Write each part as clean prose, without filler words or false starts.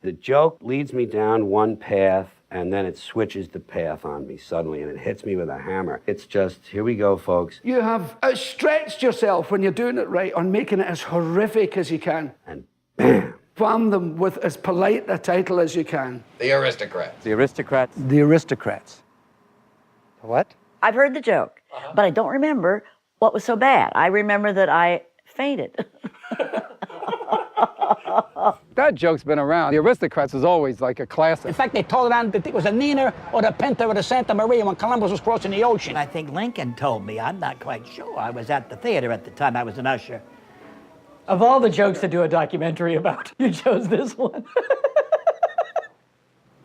The joke leads me down one path, and then it switches the path on me suddenly, and it hits me with a hammer. It's just, here we go, folks. You have outstretched yourself when you're doing it right on making it as horrific as you can. And bam! Farm them with as polite a title as you can. The Aristocrats. The Aristocrats. The Aristocrats. What? I've heard the joke, but I don't remember what was so bad. I remember that I fainted. That joke's been around. The Aristocrats is always like a classic. In fact, they told it on that it was a Nina or the Pinta or the Santa Maria when Columbus was crossing the ocean. I think Lincoln told me. I'm not quite sure. I was at the theater at the time. I was an usher. Of all the jokes to do a documentary about, you chose this one.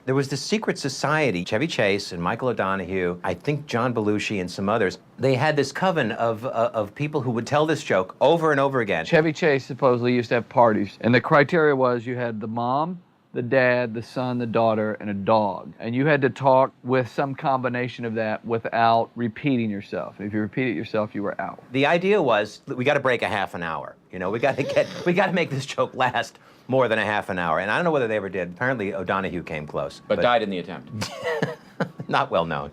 There was this secret society, Chevy Chase and Michael O'Donoghue, I think John Belushi and some others. They had this coven of people who would tell this joke over and over again. Chevy Chase supposedly used to have parties, and the criteria was you had the mom, the dad, the son, the daughter, and a dog. And you had to talk with some combination of that without repeating yourself. If you repeated yourself, you were out. The idea was that we got to break a half an hour. You know, we got to make this joke last more than a half an hour. And I don't know whether they ever did. Apparently O'Donoghue came close. But died in the attempt. Not well known.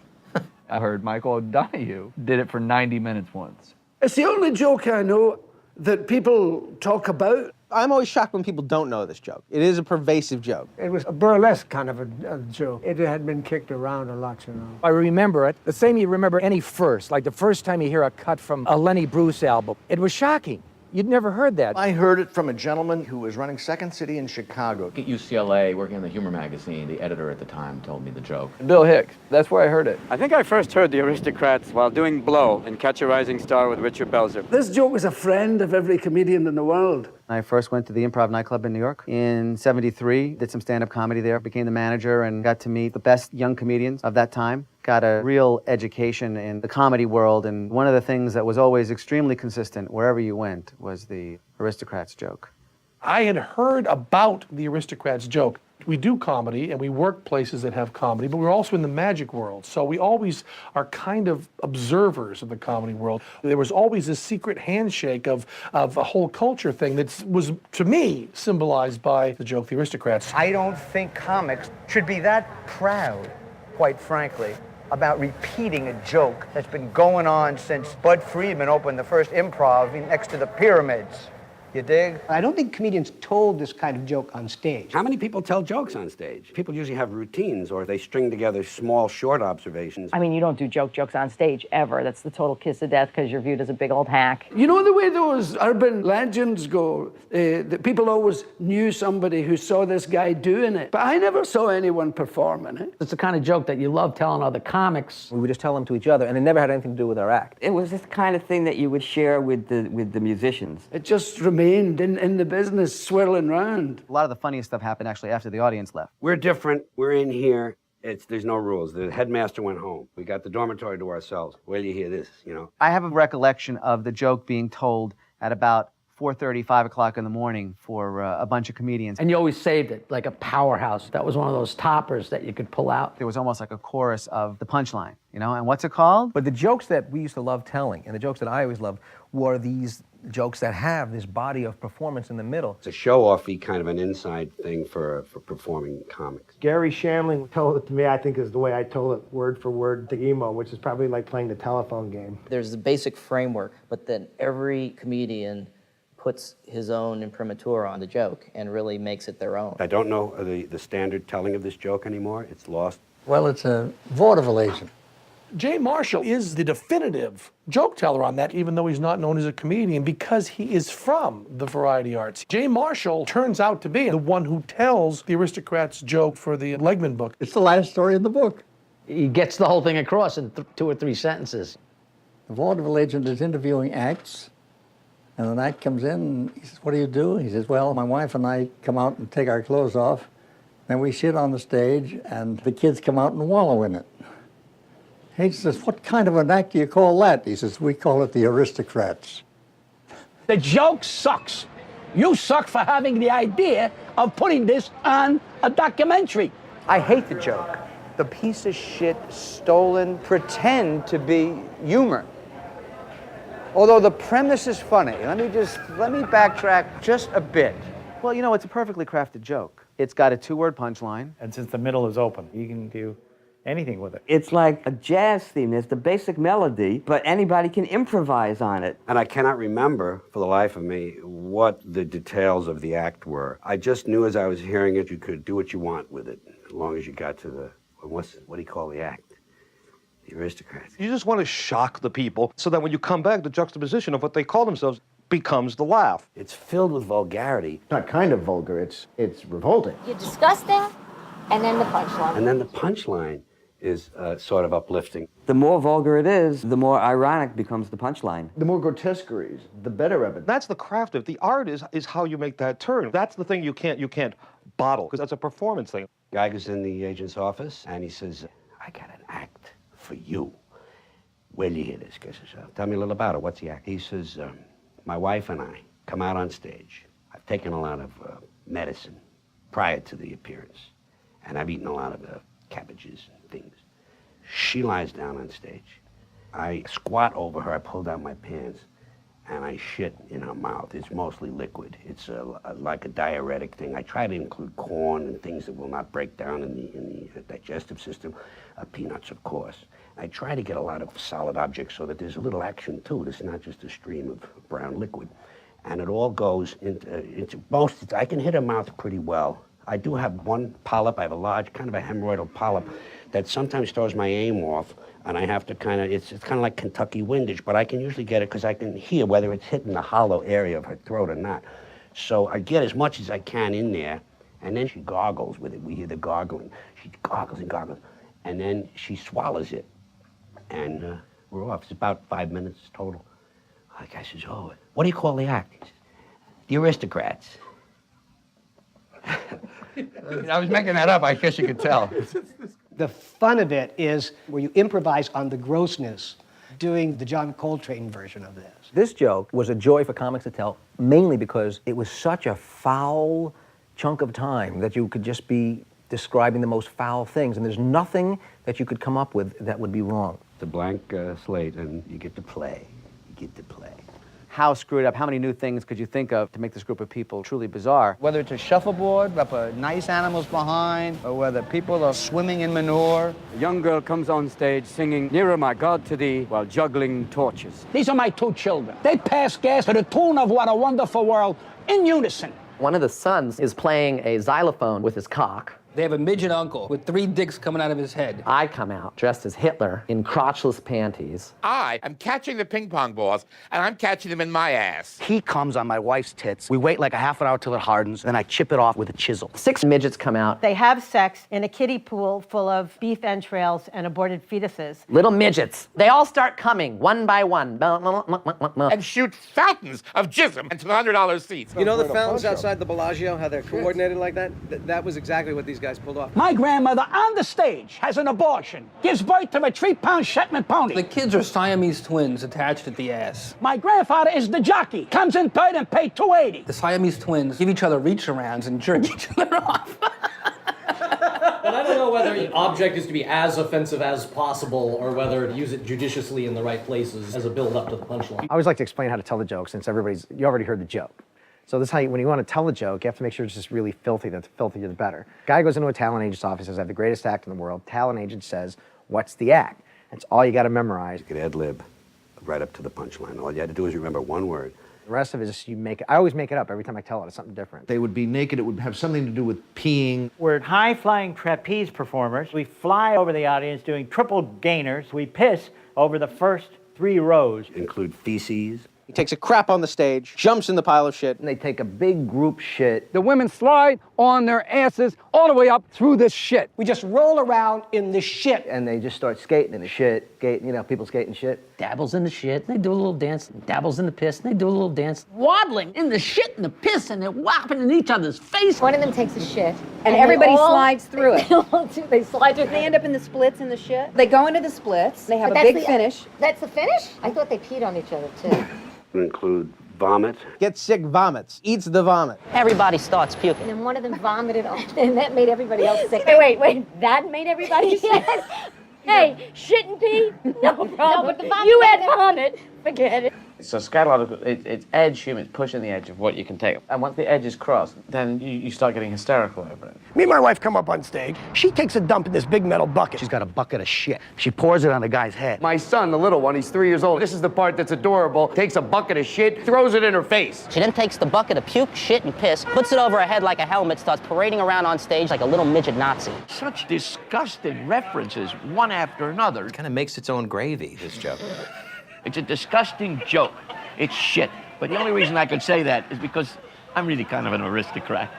I heard Michael O'Donoghue did it for 90 minutes once. It's the only joke I know that people talk about. I'm always shocked when people don't know this joke. It is a pervasive joke. It was a burlesque kind of a joke. It had been kicked around a lot, you know. I remember it the same you remember any first, like the first time you hear a cut from a Lenny Bruce album. It was shocking. You'd never heard that. I heard it from a gentleman who was running Second City in Chicago. At UCLA, working on the humor magazine, the editor at the time told me the joke. Bill Hicks, that's where I heard it. I think I first heard the Aristocrats while doing Blow in Catch a Rising Star with Richard Belzer. This joke is a friend of every comedian in the world. I first went to the Improv nightclub in New York in '73, did some stand-up comedy there, became the manager, and got to meet the best young comedians of that time. Got a real education in the comedy world, and one of the things that was always extremely consistent wherever you went was the Aristocrats joke. I had heard about the Aristocrats joke. We do comedy, and we work places that have comedy, but we're also in the magic world, so we always are kind of observers of the comedy world. There was always this secret handshake of a whole culture thing that was, to me, symbolized by the joke, the Aristocrats. I don't think comics should be that proud, quite frankly, about repeating a joke that's been going on since Bud Friedman opened the first improv next to the pyramids. You dig? I don't think comedians told this kind of joke on stage. How many people tell jokes on stage? People usually have routines, or they string together small, short observations. I mean, you don't do jokes on stage ever. That's the total kiss of death because you're viewed as a big old hack. You know the way those urban legends go, that people always knew somebody who saw this guy doing it, but I never saw anyone performing it. It's the kind of joke that you love telling other comics. We would just tell them to each other, and it never had anything to do with our act. It was this kind of thing that you would share with the musicians. It just remained in the business, swirling round. A lot of the funniest stuff happened actually after the audience left. We're different. We're in here. There's no rules. The headmaster went home. We got the dormitory to ourselves. Where do you hear this, you know? I have a recollection of the joke being told at about 4:30, 5 o'clock in the morning for a bunch of comedians. And you always saved it like a powerhouse. That was one of those toppers that you could pull out. There was almost like a chorus of the punchline, you know? And what's it called? But the jokes that we used to love telling, and the jokes that I always loved, were these jokes that have this body of performance in the middle. It's a show-offy kind of an inside thing for performing comics. Gary Shandling told it to me, I think, is the way I told it word for word to emo, which is probably like playing the telephone game. There's the basic framework, but then every comedian puts his own imprimatur on the joke and really makes it their own. I don't know the standard telling of this joke anymore. It's lost. Well, it's a vaudeville agent. Jay Marshall is the definitive joke teller on that, even though he's not known as a comedian, because he is from the variety arts. Jay Marshall turns out to be the one who tells the Aristocrats joke for the Legman book. It's the last story in the book. He gets the whole thing across in 2 or 3 sentences. The vaudeville agent is interviewing acts, and an act comes in, and he says, "What do you do?" He says, "Well, my wife and I come out and take our clothes off, then we sit on the stage, and the kids come out and wallow in it." He says, "What kind of an act do you call that?" He says, "We call it the Aristocrats." The joke sucks. You suck for having the idea of putting this on a documentary. I hate the joke. The piece of shit, stolen, pretend to be humor. Although the premise is funny. Let me backtrack just a bit. Well, you know, it's a perfectly crafted joke. It's got a 2-word punchline. And since the middle is open, you can do anything with it. It's like a jazz theme. There's the basic melody, but anybody can improvise on it. And I cannot remember, for the life of me, what the details of the act were. I just knew as I was hearing it, you could do what you want with it, as long as you got to the, what do you call the act? The Aristocrats. You just want to shock the people so that when you come back, the juxtaposition of what they call themselves becomes the laugh. It's filled with vulgarity. Not kind of vulgar, it's revolting. You're disgusting, and then the punchline. And then the punchline is sort of uplifting. The more vulgar it is, the more ironic becomes the punchline. The more grotesqueries, the better of it. That's the craft of it. The art is how you make that turn. That's the thing you can't bottle, because that's a performance thing. Guy goes in the agent's office, and he says, I got an act for you. Where'd you hear this? Guy says, tell me a little about it. What's the act? He says, my wife and I come out on stage. I've taken a lot of medicine prior to the appearance, and I've eaten a lot of cabbages and things. She lies down on stage. I squat over her, I pull down my pants, and I shit in her mouth. It's mostly liquid. It's like a diuretic thing. I try to include corn and things that will not break down in the digestive system. Peanuts, of course. I try to get a lot of solid objects so that there's a little action too. It's not just a stream of brown liquid. And it all goes into most, I can hit her mouth pretty well. I do have one polyp. I have a large, kind of a hemorrhoidal polyp that sometimes throws my aim off, and I have to it's kind of like Kentucky windage, but I can usually get it because I can hear whether it's hitting the hollow area of her throat or not. So I get as much as I can in there, and then she gargles with it. We hear the gargling. She gargles and gargles, and then she swallows it, and we're off. It's about 5 minutes total. The guy says, oh, what do you call the act? He says, the Aristocrats. I was making that up, I guess you could tell. The fun of it is where you improvise on the grossness, doing the John Coltrane version of this. This joke was a joy for comics to tell, mainly because it was such a foul chunk of time that you could just be describing the most foul things, and there's nothing that you could come up with that would be wrong. The blank slate, and you get to play. You get to play. How screwed up, how many new things could you think of to make this group of people truly bizarre? Whether it's a shuffleboard up a nice animals behind, or whether people are swimming in manure. A young girl comes on stage singing Nearer My God to Thee while juggling torches. These are my two children. They pass gas to the tune of What a Wonderful World in unison. One of the sons is playing a xylophone with his cock. They have a midget uncle with 3 dicks coming out of his head. I come out dressed as Hitler in crotchless panties. I am catching the ping pong balls, and I'm catching them in my ass. He comes on my wife's tits. We wait like a half an hour till it hardens, then I chip it off with a chisel. 6 midgets come out. They have sex in a kiddie pool full of beef entrails and aborted fetuses. Little midgets. They all start coming, one by one. And shoot fountains of jism into the $100 seats. You know the fountains outside the Bellagio, how they're coordinated like that? That was exactly what these guys pulled off. My grandmother on the stage has an abortion, gives birth to a 3-pound Shetland pony. The kids are Siamese twins attached at the ass. My grandfather is the jockey, comes in third and paid $2.80. The Siamese twins give each other reach-arounds and jerk each other off. But I don't know whether the object is to be as offensive as possible or whether to use it judiciously in the right places as a build-up to the punchline. I always like to explain how to tell the joke since you already heard the joke. So this is how when you want to tell a joke, you have to make sure it's just really filthy. The filthier the better. Guy goes into a talent agent's office, says, I have the greatest act in the world. Talent agent says, what's the act? That's all you got to memorize. You could ad-lib right up to the punchline. All you had to do is remember one word. The rest of it is just you make it. I always make it up every time I tell it. It's something different. They would be naked. It would have something to do with peeing. We're high-flying trapeze performers. We fly over the audience doing triple gainers. We piss over the first 3 rows. Include feces. He takes a crap on the stage, jumps in the pile of shit, and they take a big group shit. The women slide on their asses all the way up through this shit. We just roll around in the shit. And they just start skating in the shit. People skating shit. Dabbles in the shit, they do a little dance. Dabbles in the piss, they do a little dance. Waddling in the shit and the piss, and they're whopping in each other's face. One of them takes a shit. And everybody slides through it. They slide through. They end up in the splits in the shit. They go into the splits. They have But a that's big the- finish. That's the finish? I thought they peed on each other, too. Include vomit. Gets sick, vomits, eats the vomit. Everybody starts puking. And then one of them vomited on, and that made everybody else sick. Wait, that made everybody sick? Hey, shit and pee? No problem. No, but the vomit You made had vomit. Forget it. So scatological, it's edge humor, it's pushing the edge of what you can take. And once the edge is crossed, then you start getting hysterical over it. Me and my wife come up on stage. She takes a dump in this big metal bucket. She's got a bucket of shit. She pours it on the guy's head. My son, the little one, he's 3 years old. This is the part that's adorable. Takes a bucket of shit, throws it in her face. She then takes the bucket of puke, shit, and piss, puts it over her head like a helmet, starts parading around on stage like a little midget Nazi. Such disgusting references, one after another. Kind of makes its own gravy, this joke. It's a disgusting joke. It's shit. But the only reason I could say that is because I'm really kind of an aristocrat.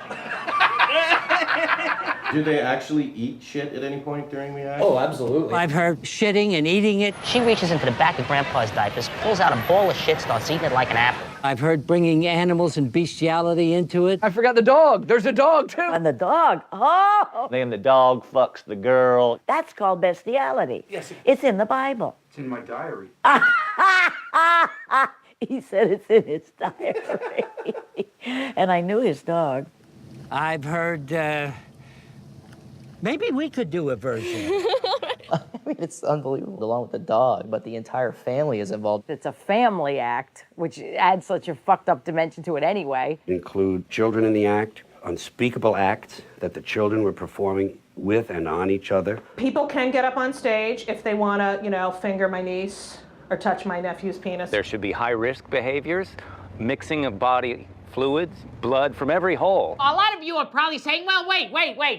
Do they actually eat shit at any point during the act? Oh, absolutely. I've heard shitting and eating it. She reaches into the back of Grandpa's diapers, pulls out a ball of shit, starts eating it like an apple. I've heard bringing animals and bestiality into it. I forgot the dog. There's a dog, too. And the dog, oh! Then the dog fucks the girl. That's called bestiality. Yes. It's in the Bible. It's in my diary. He said it's in his diary. And I knew his dog. I've heard, maybe we could do a version. I mean, it's unbelievable, along with the dog, but the entire family is involved. It's a family act, which adds such a fucked up dimension to it anyway. Include children in the act, unspeakable acts that the children were performing with and on each other. People can get up on stage if they want to, finger my niece or touch my nephew's penis. There should be high-risk behaviors, mixing of body fluids, blood from every hole. A lot of you are probably saying, well, wait,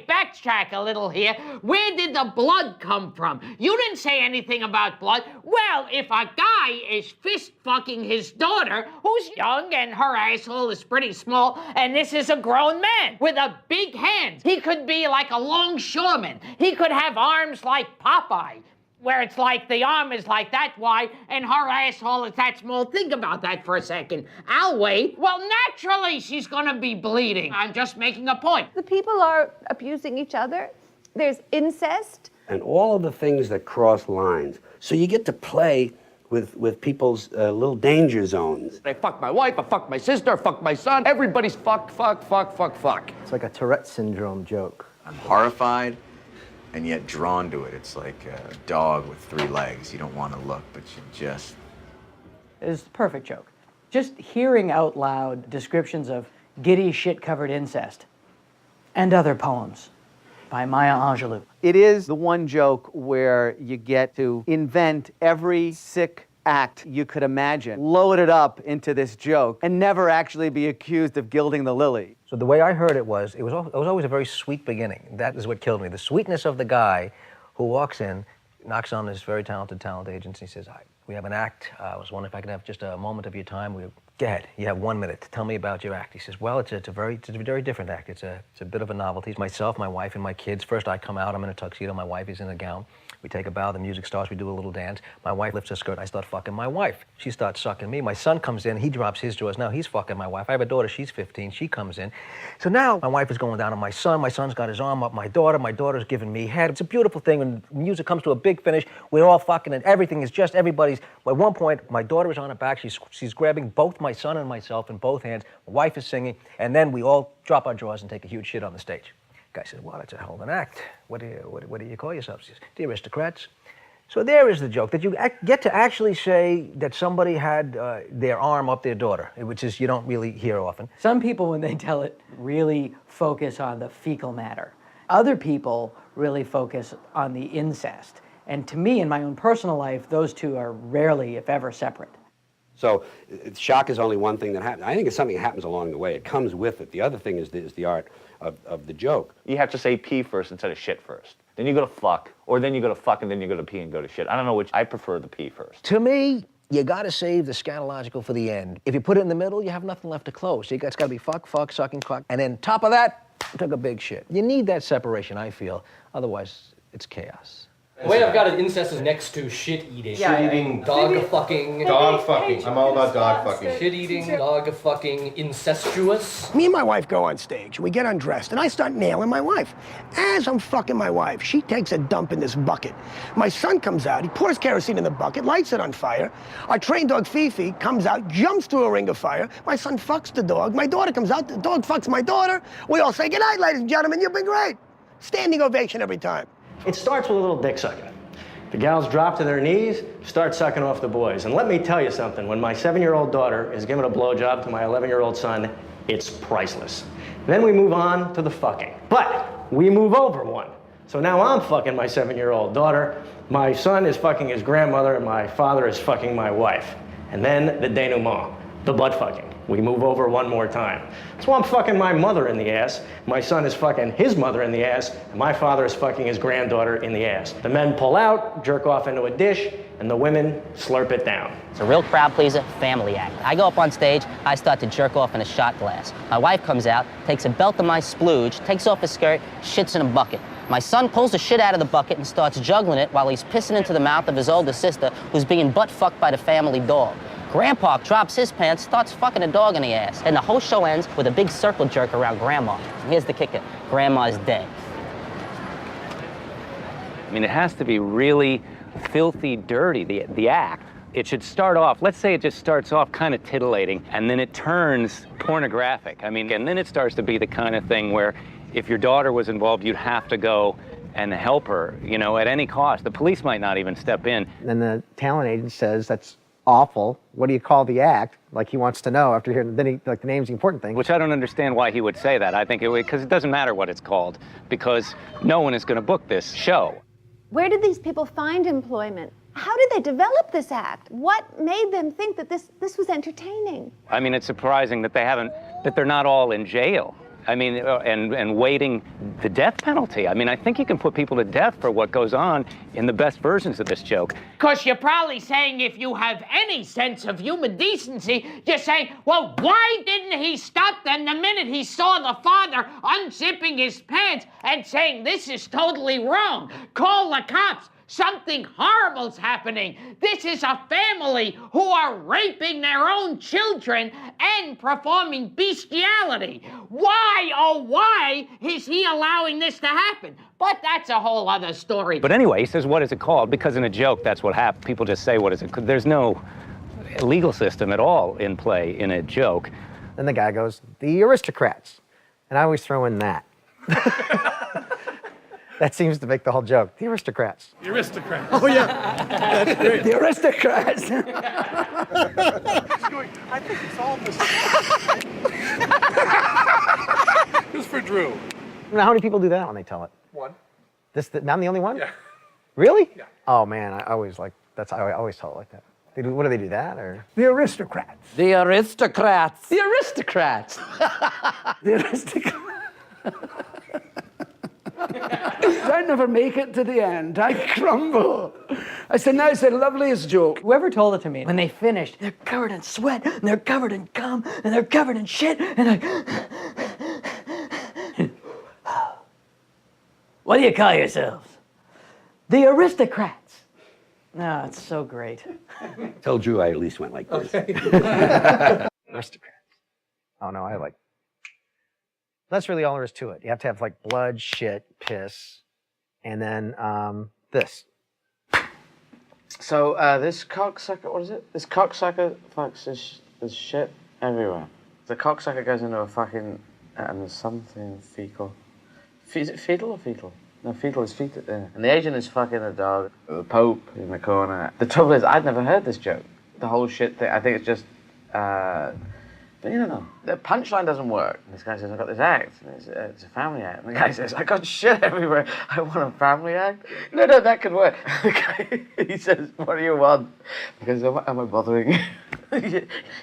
backtrack a little here. Where did the blood come from? You didn't say anything about blood. Well, if a guy is fist-fucking his daughter, who's young and her asshole is pretty small, and this is a grown man with a big hand, he could be like a longshoreman. He could have arms like Popeye, where it's like the arm is like that wide and her asshole is that small. Think about that for a second. I'll wait. Well, naturally she's gonna be bleeding. I'm just making a point. The people are abusing each other. There's incest. And all of the things that cross lines. So you get to play with people's little danger zones. I fuck my wife, I fuck my sister, I fuck my son. Everybody's fuck. It's like a Tourette syndrome joke. I'm horrified and yet drawn to it. It's like a dog with 3 legs. You don't want to look, but you just... It's the perfect joke. Just hearing out loud descriptions of giddy shit-covered incest and other poems by Maya Angelou. It is the one joke where you get to invent every sick act you could imagine, load it up into this joke, and never actually be accused of gilding the lily. So the way I heard it was always a very sweet beginning. That is what killed me. The sweetness of the guy who walks in, knocks on this very talented talent agency, says, "Hi, we have an act. I was wondering if I could have just a moment of your time." Go ahead. You have 1 minute to tell me about your act. He says, "Well, it's a very different act. It's a bit of a novelty. It's myself, my wife, and my kids. First, I come out. I'm in a tuxedo. My wife is in a gown. We take a bow. The music starts. We do a little dance. My wife lifts her skirt. I start fucking my wife. She starts sucking me. My son comes in. He drops his drawers. Now he's fucking my wife. I have a daughter. She's 15. She comes in. So now my wife is going down on my son. My son's got his arm up my daughter. My daughter's giving me head. It's a beautiful thing. When music comes to a big finish, we're all fucking, and everything is just everybody's. At one point, my daughter is on her back. She's grabbing both my son and myself in both hands. My wife is singing, and then we all drop our drawers and take a huge shit on the stage." Guy says, "Well, that's a hell of an act. What do you call yourselves?" He says, "The Aristocrats." So there is the joke, that you get to actually say that somebody had their arm up their daughter, which is you don't really hear often. Some people, when they tell it, really focus on the fecal matter. Other people really focus on the incest. And to me, in my own personal life, those two are rarely, if ever, separate. So shock is only one thing that happens. I think it's something that happens along the way. It comes with it. The other thing is the art of the joke. You have to say pee first instead of shit first. Then you go to fuck, or then you go to fuck, and then you go to pee and go to shit. I don't know which. I prefer the pee first. To me, you gotta save the scatological for the end. If you put it in the middle, you have nothing left to close. So it's gotta be fuck, sucking, fuck, and then top of that, took a big shit. You need that separation, I feel. Otherwise, it's chaos. The way I've got it, incest is next to shit eating. Shit eating. Dog fucking. Dog fucking. I'm all about dog fucking. Shit eating, dog fucking, incestuous. Me and my wife go on stage, and we get undressed, and I start nailing my wife. As I'm fucking my wife, she takes a dump in this bucket. My son comes out, he pours kerosene in the bucket, lights it on fire. Our trained dog, Fifi, comes out, jumps through a ring of fire. My son fucks the dog. My daughter comes out, the dog fucks my daughter. We all say, "Good night, ladies and gentlemen, you've been great." Standing ovation every time. It starts with a little dick sucking. The gals drop to their knees, start sucking off the boys. And let me tell you something, when my 7-year-old daughter is giving a blowjob to my 11-year-old son, it's priceless. Then we move on to the fucking. But we move over one. So now I'm fucking my 7-year-old daughter, my son is fucking his grandmother, and my father is fucking my wife. And then the denouement, the butt fucking. We move over one more time. So I'm fucking my mother in the ass, my son is fucking his mother in the ass, and my father is fucking his granddaughter in the ass. The men pull out, jerk off into a dish, and the women slurp it down. It's a real crowd pleaser, family act. I go up on stage, I start to jerk off in a shot glass. My wife comes out, takes a belt of my splooge, takes off his skirt, shits in a bucket. My son pulls the shit out of the bucket and starts juggling it while he's pissing into the mouth of his older sister, who's being butt-fucked by the family dog. Grandpa drops his pants, starts fucking a dog in the ass, and the whole show ends with a big circle jerk around Grandma. And here's the kicker, Grandma's dead. I mean, it has to be really filthy dirty, the act. It should start off, let's say it just starts off kind of titillating, and then it turns pornographic. I mean, and then it starts to be the kind of thing where if your daughter was involved, you'd have to go and help her, you know, at any cost. The police might not even step in. And the talent agent says, that's awful. What do you call the act? Like he wants to know after hearing, then like the name's the important thing. Which I don't understand why he would say that. I think because it doesn't matter what it's called, because no one is going to book this show. Where did these people find employment? How did they develop this act? What made them think that this was entertaining? I mean, it's surprising that they're not all in jail. I mean, and waiting the death penalty. I mean, I think you can put people to death for what goes on in the best versions of this joke. Because you're probably saying, if you have any sense of human decency, you're saying, well, why didn't he stop them the minute he saw the father unzipping his pants and saying, this is totally wrong? Call the cops. Something horrible's happening. This is a family who are raping their own children and performing bestiality. Why, oh why, is he allowing this to happen? But that's a whole other story. But anyway, he says, what is it called? Because in a joke, that's what happens. People just say, what is it? There's no legal system at all in play in a joke. Then the guy goes, the aristocrats. And I always throw in that. That seems to make the whole joke. The aristocrats. The aristocrats. Oh, yeah. That's great. The aristocrats. I think it's all this. Just for Drew. Now, how many people do that when they tell it? One. I'm the only one? Yeah. Really? Yeah. Oh, man, I always tell it like that. What do they do that, or? The aristocrats. The aristocrats. The aristocrats. The aristocrats. I never make it to the end. I crumble. I said, now it's the loveliest joke. Whoever told it to me, when they finished, they're covered in sweat, and they're covered in cum, and they're covered in shit, and what do you call yourselves? The aristocrats. No, it's so great. Tell Drew I at least went like this. Aristocrats. Oh, no, that's really all there is to it. You have to have like blood, shit, piss, and then this. So this cocksucker, what is it? This cocksucker fucks this shit everywhere. The cocksucker goes into a fucking, and there's something fecal. Is it fetal or fetal? No, fetal is fetal. Yeah. And the agent is fucking a dog. The Pope in the corner. The trouble is, I'd never heard this joke. The whole shit thing. I think it's just. But you don't know. The punchline doesn't work. And this guy says, I got this act. And it's a family act. And the guy says, I got shit everywhere. I want a family act? No, that could work. The guy, he says, what do you want? He goes, am I bothering you?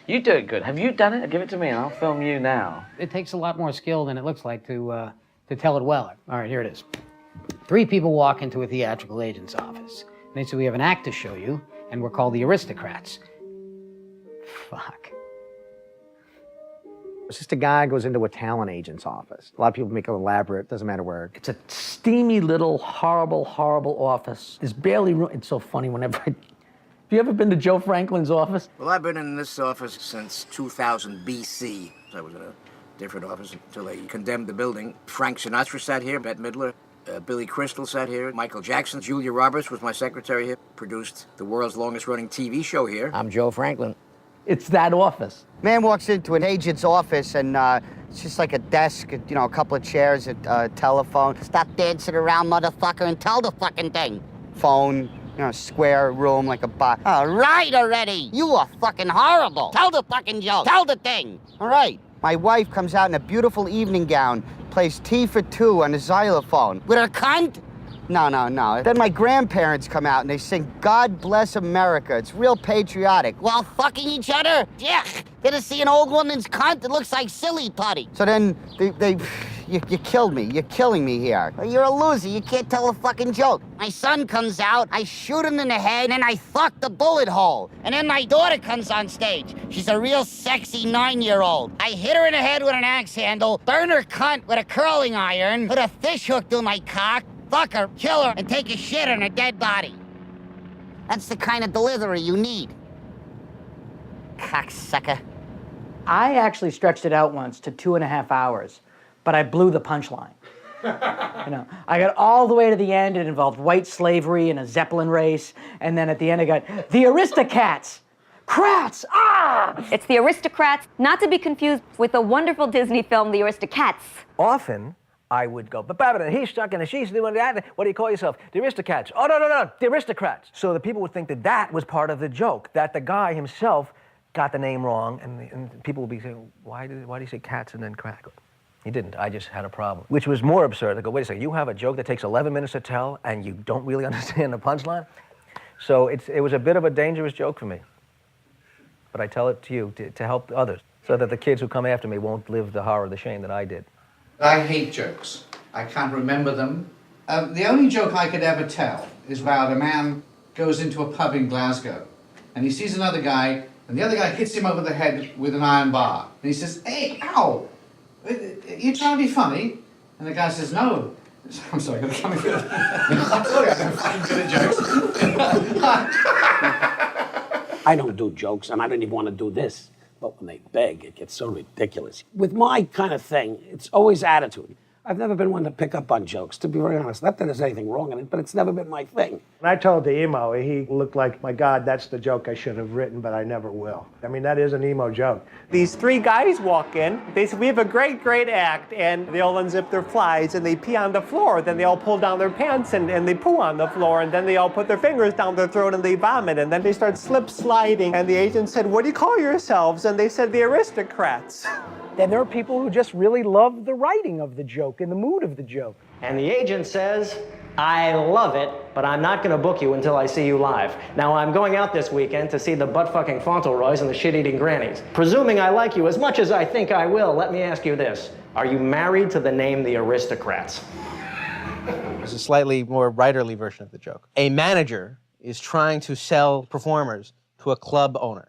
You do it good. Have you done it? Give it to me and I'll film you now. It takes a lot more skill than it looks like to tell it well. All right, here it is. 3 people walk into a theatrical agent's office. And they say, we have an act to show you, and we're called the aristocrats. Fuck. It's just a guy goes into a talent agent's office. A lot of people make it elaborate, doesn't matter where. It's a steamy little, horrible, horrible office. There's barely room. It's so funny whenever have you ever been to Joe Franklin's office? Well, I've been in this office since 2000 BC. I was in a different office until they condemned the building. Frank Sinatra sat here, Bette Midler, Billy Crystal sat here, Michael Jackson, Julia Roberts was my secretary here, produced the world's longest running TV show here. I'm Joe Franklin. It's that office. Man walks into an agent's office and it's just like a desk, you know, a couple of chairs, a telephone. Stop dancing around, motherfucker, and tell the fucking thing. Phone, square room like a box. All right already. You are fucking horrible. Tell the fucking joke. Tell the thing. All right. My wife comes out in a beautiful evening gown, plays Tea for Two on the xylophone. With her cunt? No. Then my grandparents come out and they sing God Bless America. It's real patriotic. While fucking each other? Yeah. Gonna see an old woman's cunt that looks like silly putty. So then you killed me. You're killing me here. You're a loser. You can't tell a fucking joke. My son comes out, I shoot him in the head, and I fuck the bullet hole. And then my daughter comes on stage. She's a real sexy 9-year-old. I hit her in the head with an axe handle, burn her cunt with a curling iron, put a fish hook through my cock, fuck her, kill her, and take a shit on her dead body. That's the kind of delivery you need. Cocksucker. I actually stretched it out once to 2.5 hours, but I blew the punchline. I got all the way to the end. It involved white slavery and a Zeppelin race, and then at the end I got the Aristocats. Crats! Ah! It's the Aristocrats, not to be confused with the wonderful Disney film, The Aristocats. Often, I would go, but he's stuck and she's doing that. What do you call yourself? The Aristocats. Oh, no, the Aristocrats. So the people would think that that was part of the joke, that the guy himself got the name wrong, and people would be saying, why did he say cats and then crack? He didn't. I just had a problem. Which was more absurd. I go, wait a second, you have a joke that takes 11 minutes to tell, and you don't really understand the punchline? So it was a bit of a dangerous joke for me. But I tell it to you to help others, so that the kids who come after me won't live the horror, the shame that I did. I hate jokes. I can't remember them. The only joke I could ever tell is about a man goes into a pub in Glasgow, and he sees another guy, and the other guy hits him over the head with an iron bar. And he says, hey, ow, are you trying to be funny? And the guy says, no. I'm sorry, I'm coming good. I'm sorry, I'm fucking good at jokes. I don't do jokes, and I don't even want to do this. But when they beg, it gets so ridiculous. With my kind of thing, it's always attitude. I've never been one to pick up on jokes, to be very honest. Not that there's anything wrong in it, but it's never been my thing. When I told the emo, he looked like, my God, that's the joke I should have written, but I never will. I mean, that is an emo joke. These three guys walk in. They say, we have a great, great act, and they all unzip their flies, and they pee on the floor. Then they all pull down their pants, and they poo on the floor, and then they all put their fingers down their throat, and they vomit, and then they start slip sliding. And the agent said, what do you call yourselves? And they said, the Aristocrats. Then there are people who just really love the writing of the joke and the mood of the joke. And the agent says, I love it, but I'm not going to book you until I see you live. Now, I'm going out this weekend to see the butt-fucking Fauntleroys and the shit-eating grannies. Presuming I like you as much as I think I will, let me ask you this. Are you married to the name The Aristocrats? There's a slightly more writerly version of the joke. A manager is trying to sell performers to a club owner.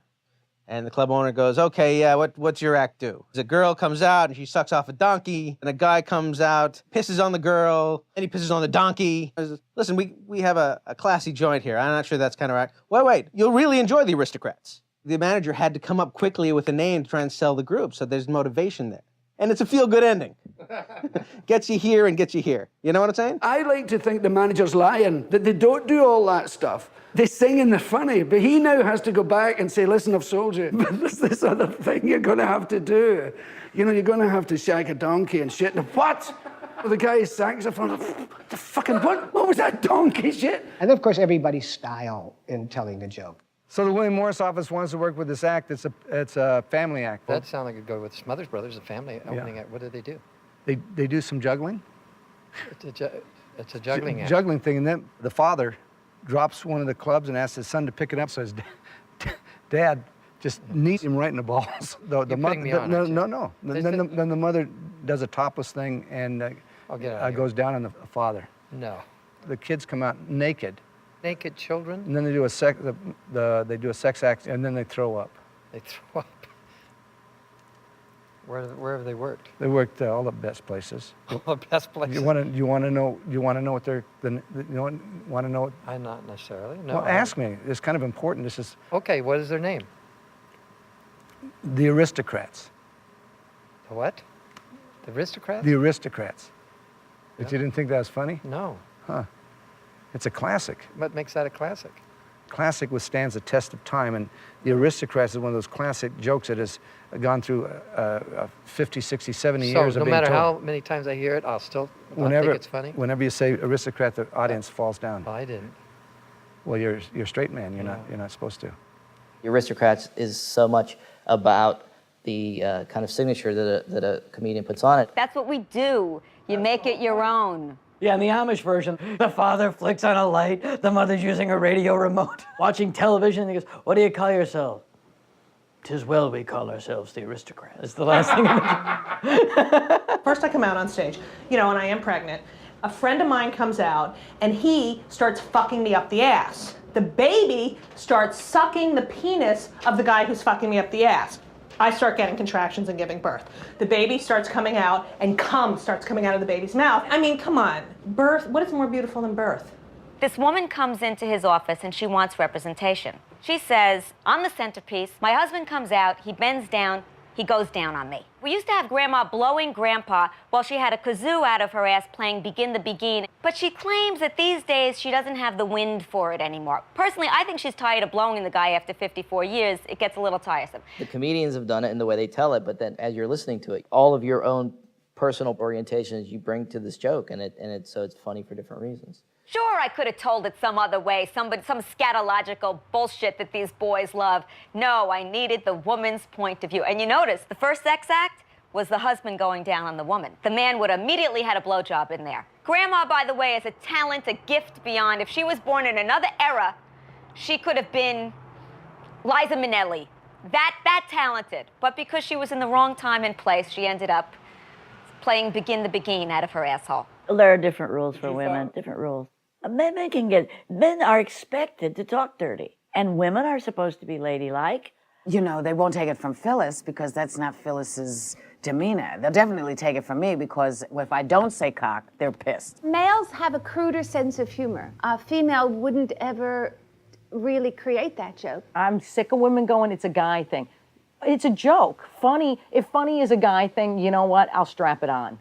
And the club owner goes, okay, yeah, what's your act do? A girl comes out and she sucks off a donkey, and a guy comes out, pisses on the girl, and he pisses on the donkey. Says, listen, we have a classy joint here. I'm not sure that's kind of right. Wait, you'll really enjoy The Aristocrats. The manager had to come up quickly with a name to try and sell the group, so there's motivation there. And it's a feel-good ending. Gets you here and gets you here. You know what I'm saying? I like to think the manager's lying, that they don't do all that stuff. They sing and they're funny, but he now has to go back and say, listen, I've sold you, but there's this other thing you're going to have to do. You know, you're going to have to shag a donkey and shit. What? The guy's saxophone, the fucking what? What was that donkey shit? And of course, everybody's style in telling the joke. So the William Morris office wants to work with this act. It's a family act. That sounds like it'd go with Smothers Brothers, a family opening act. What do they do? They do some juggling. It's a juggling act. Juggling thing, and then the father drops one of the clubs and asks his son to pick it up. So his dad just knees him right in the balls. No. Then the mother does a topless thing and goes down on the father. No. The kids come out naked. Naked children? And then they do they do a sex act, and then they throw up. They throw up. Where have they worked? They worked all the best places. All the best places. You want to know what they're want to know? I'm not necessarily. No. Well, ask me. It's kind of important. This is okay. What is their name? The Aristocrats. The what? The Aristocrats? The Aristocrats. But you didn't think that was funny? No. Huh. It's a classic. What makes that a classic? Classic withstands the test of time, and The Aristocrats is one of those classic jokes that has gone through 50, 60, 70 years of being told. So no matter how many times I hear it, I'll think it's funny? Whenever you say Aristocrat, the audience falls down. Oh, I didn't. Well, you're a straight man. You're not supposed to. Aristocrats is so much about the kind of signature that a comedian puts on it. That's what we do. You make it your own. Yeah, in the Amish version, the father flicks on a light, the mother's using a radio remote, watching television, and he goes, "What do you call yourself?" "'Tis well we call ourselves the aristocrats." It's the last thing. First I come out on stage, and I am pregnant. A friend of mine comes out, and he starts fucking me up the ass. The baby starts sucking the penis of the guy who's fucking me up the ass. I start getting contractions and giving birth. The baby starts coming out, and cum starts coming out of the baby's mouth. I mean, come on. Birth, what is more beautiful than birth? This woman comes into his office and she wants representation. She says, "I'm the centerpiece. My husband comes out, he bends down, he goes down on me." We used to have Grandma blowing Grandpa while she had a kazoo out of her ass playing Begin the Begin, but she claims that these days she doesn't have the wind for it anymore. Personally, I think she's tired of blowing the guy after 54 years. It gets a little tiresome. The comedians have done it in the way they tell it, but then as you're listening to it, all of your own personal orientations you bring to this joke, and so it's funny for different reasons. Sure, I could have told it some other way, some scatological bullshit that these boys love. No, I needed the woman's point of view. And you notice, the first sex act was the husband going down on the woman. The man would immediately had a blowjob in there. Grandma, by the way, is a talent, a gift beyond. If she was born in another era, she could have been Liza Minnelli. That talented. But because she was in the wrong time and place, she ended up playing Begin the Begin out of her asshole. There are different rules for women, different rules. Men are expected to talk dirty, and women are supposed to be ladylike. They won't take it from Phyllis because that's not Phyllis's demeanor. They'll definitely take it from me because if I don't say cock, they're pissed. Males have a cruder sense of humor. A female wouldn't ever really create that joke. I'm sick of women going, "It's a guy thing." It's a joke. Funny, if funny is a guy thing, you know what? I'll strap it on.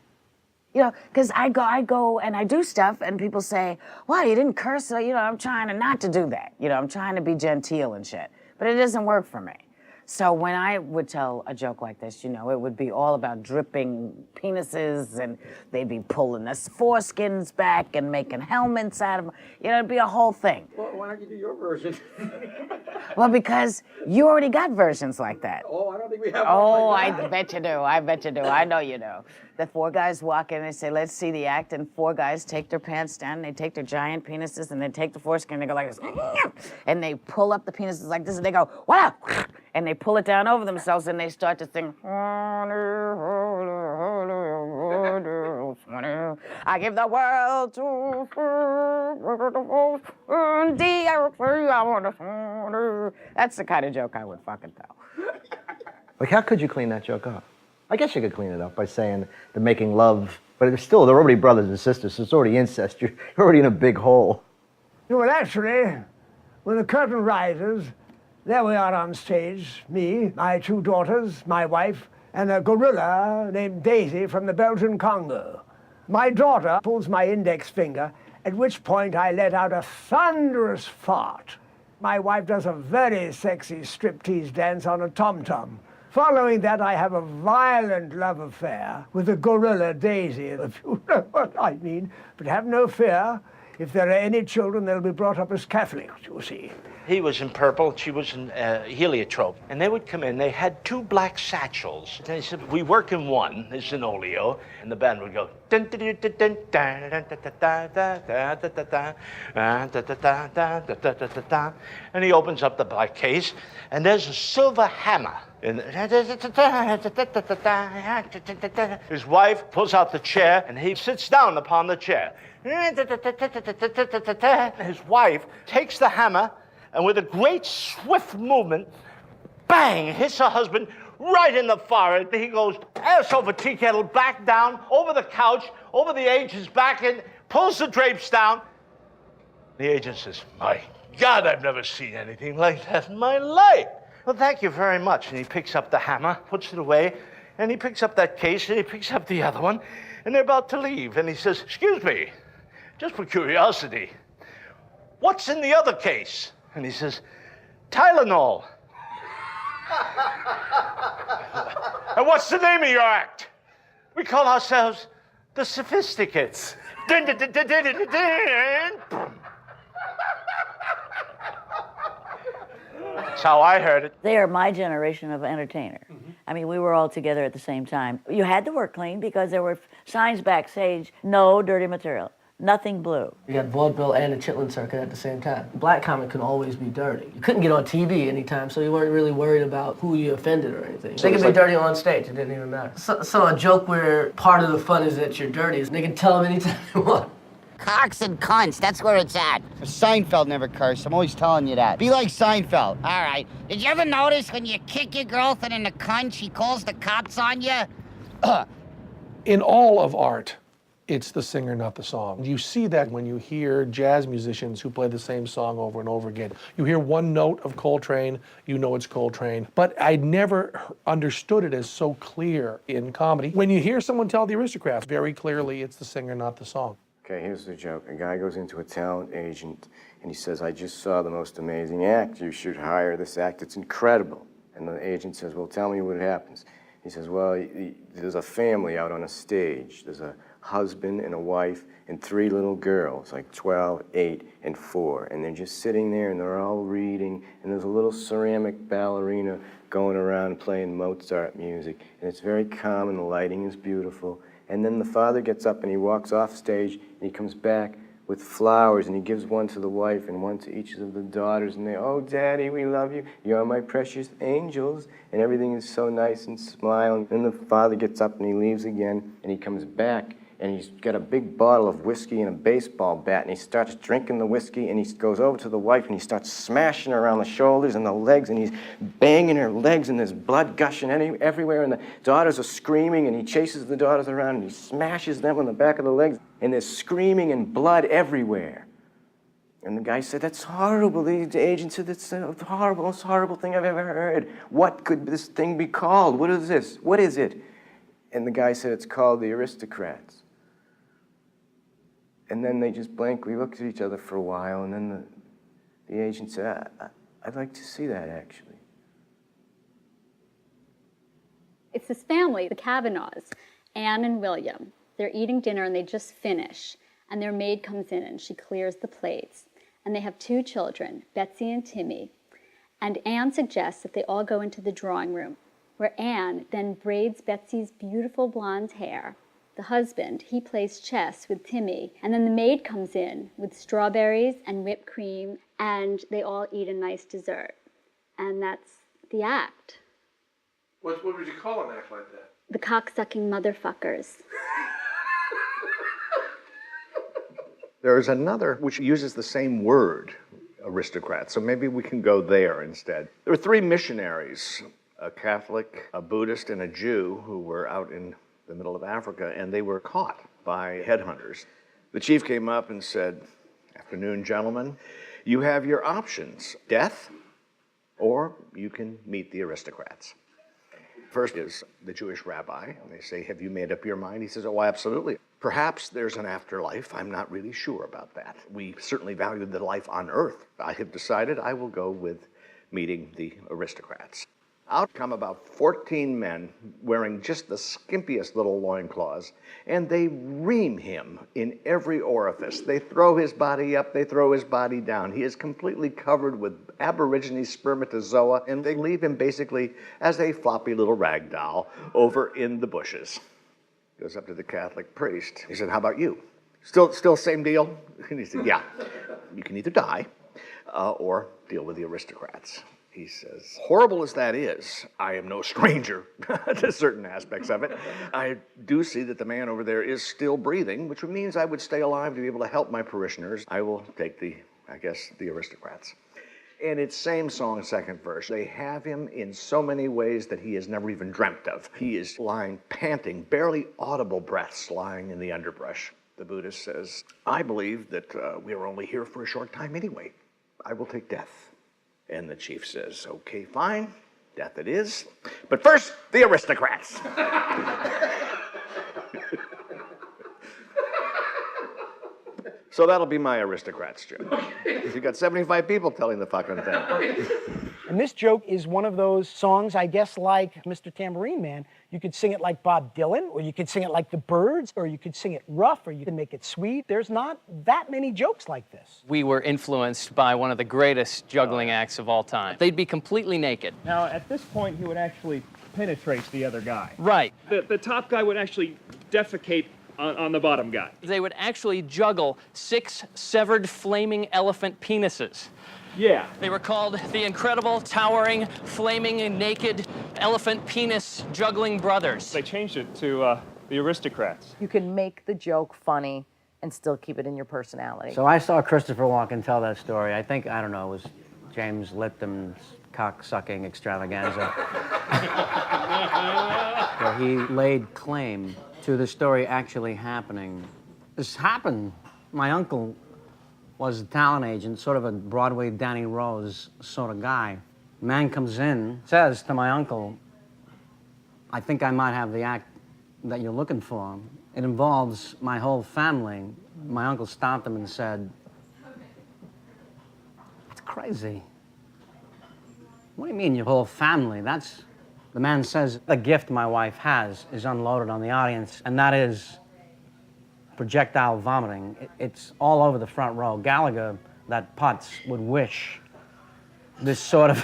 Because I go and I do stuff and people say, "Wow, you didn't curse." So, I'm trying not to do that. I'm trying to be genteel and shit. But it doesn't work for me. So when I would tell a joke like this, it would be all about dripping penises and they'd be pulling the foreskins back and making helmets out of them. It'd be a whole thing. Well, why don't you do your version? Well, because you already got versions like that. Oh, I don't think we have Oh, one I like that. bet you do. I bet you do. I know you do. The four guys walk in and they say, "Let's see the act," and four guys take their pants down and they take their giant penises and they take the foreskin and they go like this, and they pull up the penises like this and they go, "What?" And they pull it down over themselves and they start to sing, "I give the world to That's the kind of joke I would fucking tell. Like, how could you clean that joke up? I guess you could clean it up by saying they're making love, but it's still, they're already brothers and sisters, so it's already incest. You're already in a big hole. Well, actually, when the curtain rises, there we are on stage, me, my two daughters, my wife, and a gorilla named Daisy from the Belgian Congo. My daughter pulls my index finger, at which point I let out a thunderous fart. My wife does a very sexy striptease dance on a tom-tom. Following that, I have a violent love affair with the gorilla Daisy, if you know what I mean. But have no fear. If there are any children, they'll be brought up as Catholics, you see. He was in purple, she was in heliotrope. And they would come in, they had two black satchels. And they said, "We work in one, it's an oleo." And the band would go, dun, dun, dun, dun, dun, dun, dun, dun, dun, dun. And he opens up the black case, and there's a silver hammer. His wife pulls out the chair, and he sits down upon the chair. His wife takes the hammer, and with a great swift movement, bang, hits her husband right in the forehead. He goes ass over tea kettle, back down, over the couch, over the agent's back, and pulls the drapes down. The agent says, "My God, I've never seen anything like that in my life." "Well, thank you very much." And he picks up the hammer, puts it away, and he picks up that case, and he picks up the other one, and they're about to leave. And he says, "Excuse me, just for curiosity, what's in the other case?" And he says, "Tylenol." "And what's the name of your act?" "We call ourselves the Sophisticates." That's how I heard it. They are my generation of entertainer. I mean, we were all together at the same time. You had to work clean because there were signs backstage, no dirty material, nothing blue. You got vaudeville and the Chitlin circuit at the same time. Black comic could always be dirty. You couldn't get on TV anytime, so you weren't really worried about who you offended or anything. They could be dirty on stage, it didn't even matter. So a joke where part of the fun is that you're dirty, they can tell them anytime they want. Cocks and cunts, that's where it's at. Seinfeld never cursed, I'm always telling you that. Be like Seinfeld. All right. Did you ever notice when you kick your girlfriend in the cunt, she calls the cops on you? In all of art, it's the singer, not the song. You see that when you hear jazz musicians who play the same song over and over again. You hear one note of Coltrane, you know it's Coltrane. But I never understood it as so clear in comedy. When you hear someone tell the Aristocrats, very clearly it's the singer, not the song. Okay, here's the joke. A guy goes into a talent agent and he says, I just saw the most amazing act. You should hire this act. It's incredible. And the agent says, well, tell me what happens. He says, well, there's a family out on a stage. There's a husband and a wife and 3 little girls, like 12, 8, and 4. And they're just sitting there and they're all reading. And there's a little ceramic ballerina going around playing Mozart music. And it's very calm and the lighting is beautiful. And then the father gets up and he walks off stage and he comes back with flowers and he gives one to the wife and one to each of the daughters and they, oh, Daddy, we love you. You're my precious angels. And everything is so nice and smiling. Then the father gets up and he leaves again and he comes back and he's got a big bottle of whiskey and a baseball bat and he starts drinking the whiskey and he goes over to the wife and he starts smashing her around the shoulders and the legs and he's banging her legs and there's blood gushing everywhere and the daughters are screaming and he chases the daughters around and he smashes them on the back of the legs and there's screaming and blood everywhere. And the guy said, that's horrible. The agent said, that's the most horrible thing I've ever heard. What could this thing be called? What is this? What is it? And the guy said, it's called The Aristocrats. And then they just blankly looked at each other for a while, and then the agent said, I'd like to see that, actually. It's this family, the Kavanaughs, Anne and William. They're eating dinner, and they just finish, and their maid comes in, and she clears the plates. And they have 2 children, Betsy and Timmy. And Anne suggests that they all go into the drawing room, where Anne then braids Betsy's beautiful blonde hair. The husband, he plays chess with Timmy, and then the maid comes in with strawberries and whipped cream, and they all eat a nice dessert. And that's the act. What would you call an act like that? The cocksucking motherfuckers. There is another which uses the same word, aristocrat, so maybe we can go there instead. There were 3 missionaries, a Catholic, a Buddhist, and a Jew who were out in the middle of Africa, and they were caught by headhunters. The chief came up and said, afternoon, gentlemen, you have your options, death, or you can meet the aristocrats. First is the Jewish rabbi, and they say, have you made up your mind? He says, oh, absolutely. Perhaps there's an afterlife. I'm not really sure about that. We certainly value the life on earth. I have decided I will go with meeting the aristocrats. Out come about 14 men wearing just the skimpiest little loincloths, and they ream him in every orifice. They throw his body up, they throw his body down. He is completely covered with Aborigine spermatozoa, and they leave him basically as a floppy little rag doll over in the bushes. Goes up to the Catholic priest. He said, how about you? Still same deal? And he said, yeah, you can either die or deal with the aristocrats. He says, horrible as that is, I am no stranger to certain aspects of it. I do see that the man over there is still breathing, which means I would stay alive to be able to help my parishioners. I will take the aristocrats. And it's same song, second verse. They have him in so many ways that he has never even dreamt of. He is lying, panting, barely audible breaths lying in the underbrush. The Buddhist says, I believe that we are only here for a short time anyway. I will take death. And the chief says, okay, fine, death it is. But first, the aristocrats. So that'll be my aristocrats joke. You got 75 people telling the fucking thing. And this joke is one of those songs, I guess, like Mr. Tambourine Man. You could sing it like Bob Dylan, or you could sing it like the Byrds, or you could sing it rough, or you can make it sweet. There's not that many jokes like this. We were influenced by one of the greatest juggling acts of all time. They'd be completely naked. Now, at this point, he would actually penetrate the other guy. Right. The top guy would actually defecate on the bottom guy. They would actually juggle 6 severed flaming elephant penises. Yeah. They were called the incredible, towering, flaming, naked elephant penis juggling brothers. They changed it to the aristocrats. You can make the joke funny and still keep it in your personality. So I saw Christopher Walken tell that story. I think, I don't know, it was James Lipton's cock-sucking extravaganza. Where he laid claim to the story actually happening. This happened. My uncle was a talent agent, sort of a Broadway Danny Rose sort of guy. Man comes in, says to my uncle, I think I might have the act that you're looking for. It involves my whole family. My uncle stopped him and said, it's crazy. What do you mean, your whole family? That's, the man says, the gift my wife has is unloaded on the audience, and that is projectile vomiting. It's all over the front row. Gallagher, that putz, would wish this sort of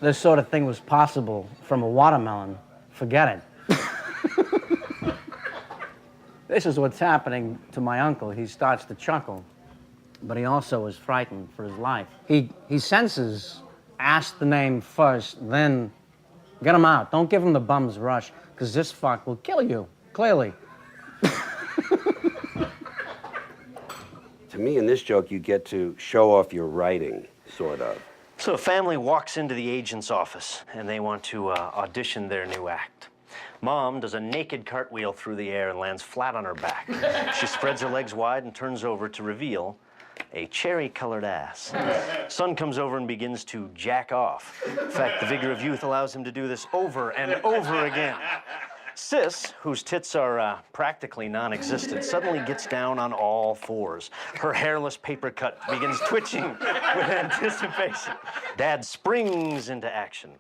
this sort of thing was possible from a watermelon. Forget it. This is what's happening to my uncle. He starts to chuckle, but he also is frightened for his life. He senses, ask the name first, then get him out. Don't give him the bum's rush, because this fuck will kill you, clearly. To me, in this joke, you get to show off your writing, sort of. So a family walks into the agent's office, and they want to audition their new act. Mom does a naked cartwheel through the air and lands flat on her back. She spreads her legs wide and turns over to reveal a cherry-colored ass. Son comes over and begins to jack off. In fact, the vigor of youth allows him to do this over and over again. Sis, whose tits are practically non-existent, suddenly gets down on all fours. Her hairless paper cut begins twitching with anticipation. Dad springs into action.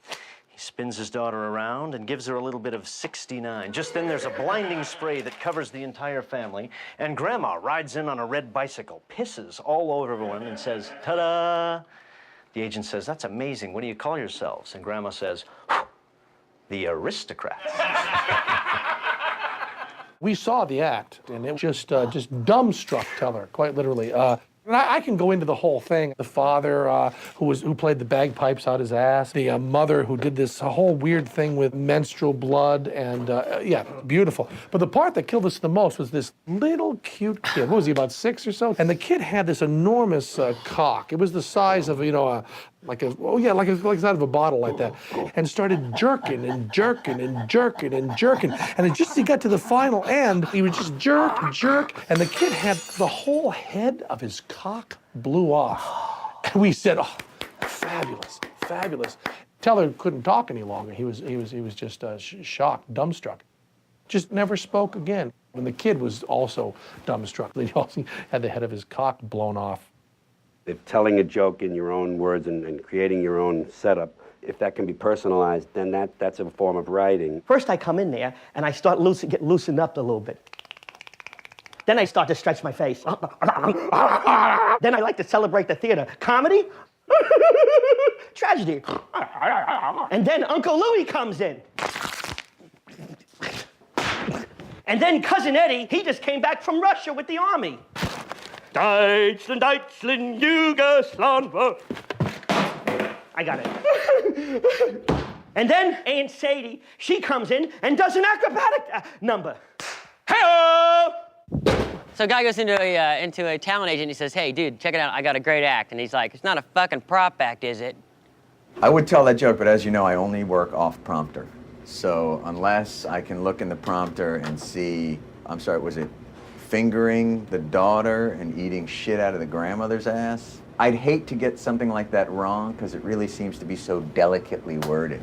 He spins his daughter around and gives her a little bit of 69. Just then there's a blinding spray that covers the entire family, and Grandma rides in on a red bicycle, pisses all over everyone, and says, ta-da! The agent says, that's amazing. What do you call yourselves? And Grandma says, the Aristocrats. We saw the act, and it just dumbstruck Teller, quite literally. And I can go into the whole thing. The father who played the bagpipes out his ass. The mother who did this whole weird thing with menstrual blood, and yeah, beautiful. But the part that killed us the most was this little cute kid. What was he, about 6 or so? And the kid had this enormous cock. It was the size of, you know, like the size of a bottle like that, and started jerking and jerking and jerking and jerking. And it just, he got to the final end, he would just jerk, and the kid had the whole head of his cock blew off. And we said, oh, fabulous, fabulous. Teller couldn't talk any longer. He was just shocked, dumbstruck. Just never spoke again. And the kid was also dumbstruck. He also had the head of his cock blown off. If telling a joke in your own words and creating your own setup, if that can be personalized, then that's a form of writing. First I come in there and I start get loosened up a little bit. Then I start to stretch my face. Then I like to celebrate the theater. Comedy? Tragedy. And then Uncle Louie comes in. And then Cousin Eddie, he just came back from Russia with the army. Deutschland, Deutschland, Yugoslavia. I got it. And then Aunt Sadie, she comes in and does an acrobatic number. Hey-o! So a guy goes into a talent agent and he says, hey, dude, check it out, I got a great act. And he's like, it's not a fucking prop act, is it? I would tell that joke, but as you know, I only work off prompter. So unless I can look in the prompter and see, I'm sorry, was it fingering the daughter and eating shit out of the grandmother's ass? I'd hate to get something like that wrong because it really seems to be so delicately worded.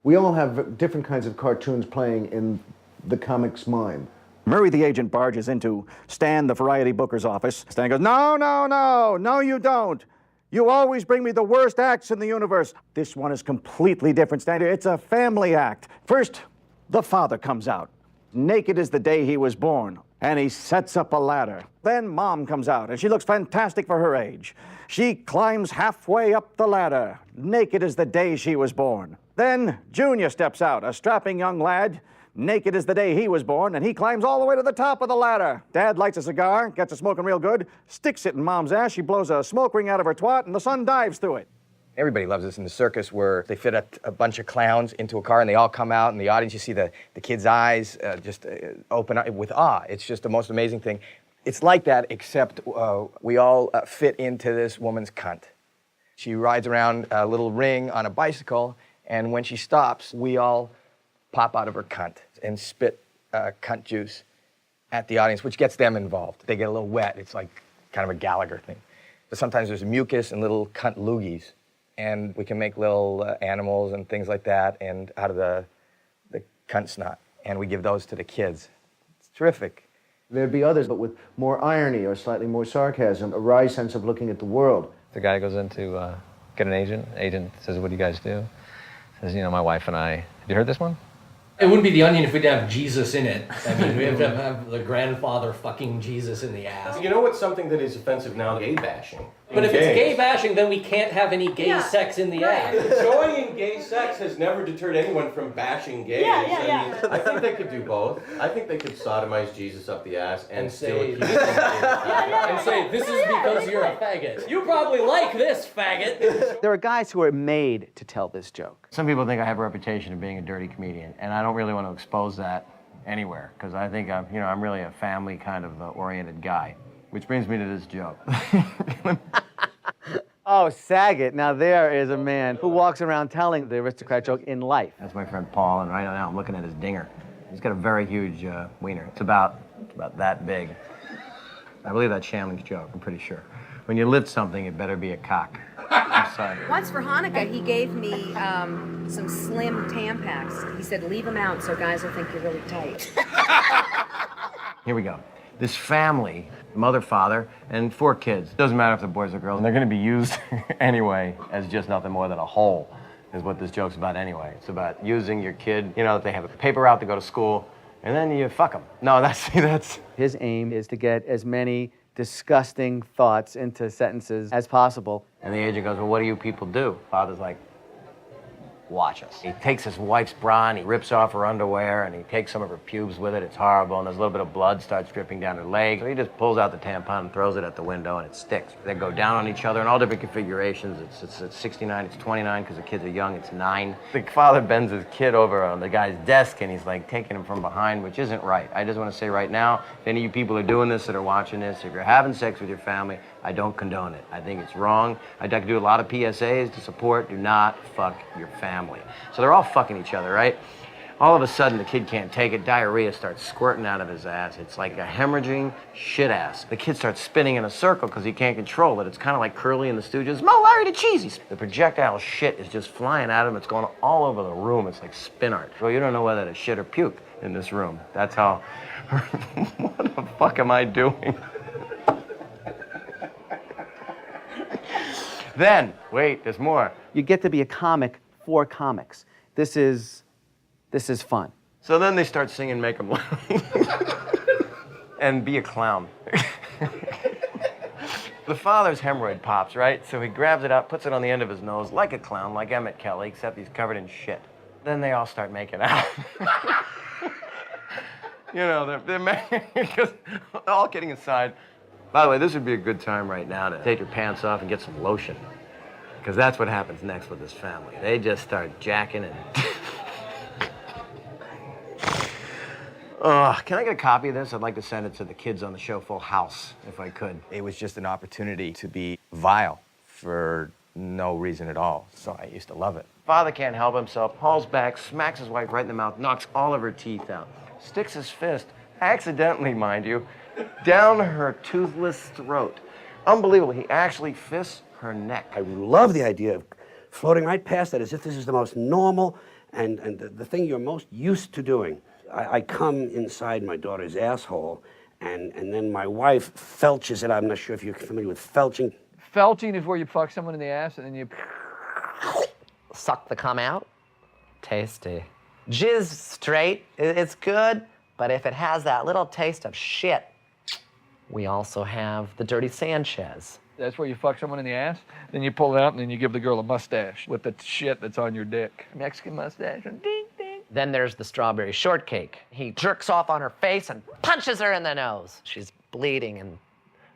We all have different kinds of cartoons playing in the comic's mind. Murray the agent barges into Stan the variety booker's office. Stan goes, no, you don't. You always bring me the worst acts in the universe. This one is completely different, Stan. It's a family act. First, the father comes out. Naked as the day he was born, and he sets up a ladder. Then Mom comes out, and she looks fantastic for her age. She climbs halfway up the ladder, naked as the day she was born. Then Junior steps out, a strapping young lad, naked as the day he was born, and he climbs all the way to the top of the ladder. Dad lights a cigar, gets it smoking real good, sticks it in Mom's ass, she blows a smoke ring out of her twat, and the son dives through it. Everybody loves this in the circus where they fit a bunch of clowns into a car and they all come out in the audience. You see the kids' eyes just open up with awe. It's just the most amazing thing. It's like that, except we all fit into this woman's cunt. She rides around a little ring on a bicycle, and when she stops, we all pop out of her cunt and spit cunt juice at the audience, which gets them involved. They get a little wet. It's like kind of a Gallagher thing. But sometimes there's mucus and little cunt loogies, and we can make little animals and things like that and out of the cunt snot, and we give those to the kids. It's terrific. There'd be others, but with more irony or slightly more sarcasm, a wry sense of looking at the world. The guy goes in to get an agent. Agent says, "What do you guys do?" Says, "You know, my wife and I." Have you heard this one? It wouldn't be The Onion if we didn't have Jesus in it. I mean, we have to have the grandfather fucking Jesus in the ass. You know what's something that is offensive now? Gay bashing. But if it's gay bashing, then we can't have any gay sex in the act. Enjoying gay sex has never deterred anyone from bashing gays. I mean, I think they could do both. I think they could sodomize Jesus up the ass and still accuse him And say, this is because you're a faggot. You probably like this, faggot. There are guys who are made to tell this joke. Some people think I have a reputation of being a dirty comedian, and I don't really want to expose that anywhere, because I think I'm really a family kind of oriented guy. Which brings me to this joke. Oh, Saget. Now there is a man who walks around telling the aristocrat joke in life. That's my friend Paul, and right now I'm looking at his dinger. He's got a very huge wiener. It's about that big. I believe that's Shamling's joke, I'm pretty sure. When you lift something, it better be a cock. I'm sorry. Once for Hanukkah, he gave me some slim Tampax. He said, leave them out so guys will think you're really tight. Here we go. This family, mother, father, and 4 kids. Doesn't matter if they're boys or girls. And they're going to be used anyway as just nothing more than a hole, is what this joke's about anyway. It's about using your kid, you know, they have a paper route to go to school, and then you fuck them. No, that's... His aim is to get as many disgusting thoughts into sentences as possible. And the agent goes, well, what do you people do? Father's like, watch us. He takes his wife's bra and he rips off her underwear and he takes some of her pubes with it. It's horrible, and there's a little bit of blood starts dripping down her leg. So he just pulls out the tampon and throws it at the window, and it sticks. They go down on each other in all different configurations. It's 69, it's 29 because the kids are young, it's 9. The father bends his kid over on the guy's desk and he's like taking him from behind, which isn't right. I just want to say right now, if any of you people are doing this that are watching this, if you're having sex with your family, I don't condone it. I think it's wrong. I'd like to do a lot of PSAs to support, do not fuck your family. So they're all fucking each other, right? All of a sudden, the kid can't take it. Diarrhea starts squirting out of his ass. It's like a hemorrhaging shit ass. The kid starts spinning in a circle because he can't control it. It's kind of like Curly and the Stooges. Mo, Larry, the Cheesies. The projectile shit is just flying at him. It's going all over the room. It's like spin art. Well, you don't know whether to shit or puke in this room. That's how... What the fuck am I doing? Then, wait, there's more. You get to be a comic for comics. This is fun. So then they start singing Make 'Em Laugh. And be a clown. The father's hemorrhoid pops, right? So he grabs it out, puts it on the end of his nose like a clown, like Emmett Kelly, except he's covered in shit. Then they all start making out. You know, they're making, because all kidding aside, by the way, this would be a good time right now to take your pants off and get some lotion. Because that's what happens next with this family. They just start jacking and... Can I get a copy of this? I'd like to send it to the kids on the show Full House, if I could. It was just an opportunity to be vile for no reason at all. So I used to love it. Father can't help himself, hauls back, smacks his wife right in the mouth, knocks all of her teeth out, sticks his fist, accidentally, mind you, down her toothless throat. Unbelievable. He actually fists her neck. I love the idea of floating right past that as if this is the most normal And the thing you're most used to doing, I come inside my daughter's asshole, and then my wife felches it. I'm not sure if you're familiar with felching. Felching is where you fuck someone in the ass and then you suck the cum out. Tasty. Jizz straight, it's good, but if it has that little taste of shit, we also have the dirty Sanchez. That's where you fuck someone in the ass, then you pull it out and then you give the girl a mustache with the shit that's on your dick. Mexican mustache, and ding, ding. Then there's the strawberry shortcake. He jerks off on her face and punches her in the nose. She's bleeding and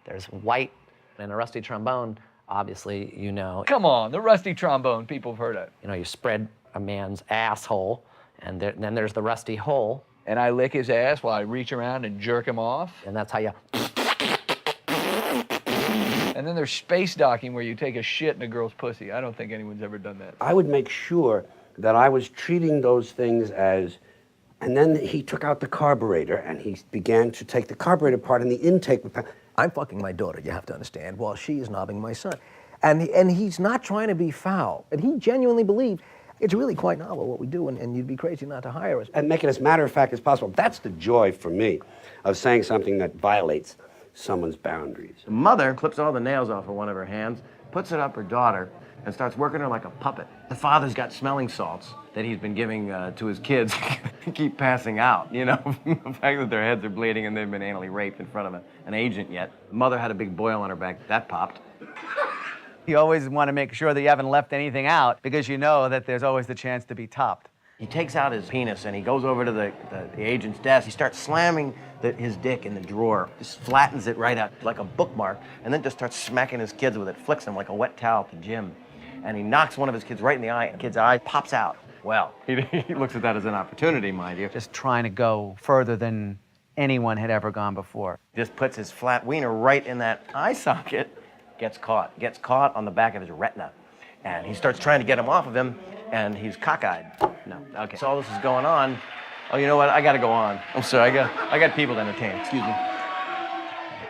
there's white and a rusty trombone, obviously, you know. Come on, the rusty trombone, people have heard of. You know, you spread a man's asshole and then there's the rusty hole. And I lick his ass while I reach around and jerk him off. And that's how you... And then there's space docking where you take a shit in a girl's pussy. I don't think anyone's ever done that. I would make sure that I was treating those things as, and then he took out the carburetor and he began to take the carburetor part and the intake. I'm fucking my daughter, you have to understand, while she is knobbing my son. And he's not trying to be foul. And he genuinely believed it's really quite novel what we do, and you'd be crazy not to hire us. And make it as matter of fact as possible. That's the joy for me of saying something that violates someone's boundaries. The mother clips all the nails off of one of her hands, puts it up her daughter, and starts working her like a puppet. The father's got smelling salts that he's been giving to his kids keep passing out, you know, the fact that their heads are bleeding and they've been anally raped in front of an agent yet. The mother had a big boil on her back. That popped. You always want to make sure that you haven't left anything out because you know that there's always the chance to be topped. He takes out his penis and he goes over to the agent's desk. He starts slamming his dick in the drawer, just flattens it right out like a bookmark, and then just starts smacking his kids with it, flicks them like a wet towel at the gym. And he knocks one of his kids right in the eye, and the kid's eye pops out. Well, he looks at that as an opportunity, mind you. Just trying to go further than anyone had ever gone before. Just puts his flat wiener right in that eye socket, gets caught on the back of his retina. And he starts trying to get him off of him, and he's cockeyed. No, okay. So all this is going on. Oh, you know what? I gotta go on. I'm sorry, I got people to entertain. Excuse me.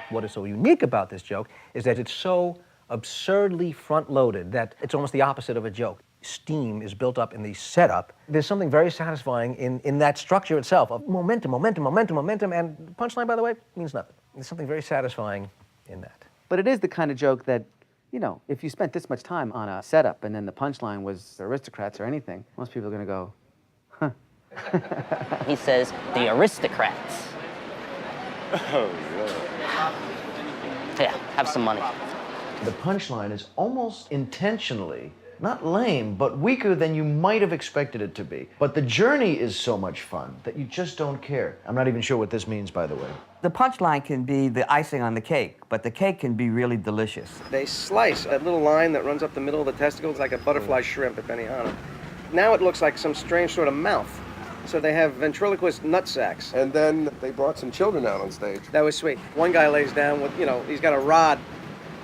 What is so unique about this joke is that it's so absurdly front-loaded that it's almost the opposite of a joke. Steam is built up in the setup. There's something very satisfying in that structure itself of momentum, and punchline, by the way, means nothing. There's something very satisfying in that. But it is the kind of joke that, you know, if you spent this much time on a setup and then the punchline was Aristocrats or anything, most people are going to go, huh. He says, the aristocrats. Oh, Yeah, have some money. The punchline is almost intentionally not lame, but weaker than you might have expected it to be. But the journey is so much fun that you just don't care. I'm not even sure what this means, by the way. The punchline can be the icing on the cake, but the cake can be really delicious. They slice that little line that runs up the middle of the testicles like a butterfly shrimp at Benihana. Now it looks like some strange sort of mouth. So they have ventriloquist nutsacks. And then they brought some children out on stage. That was sweet. One guy lays down with, you know, he's got a rod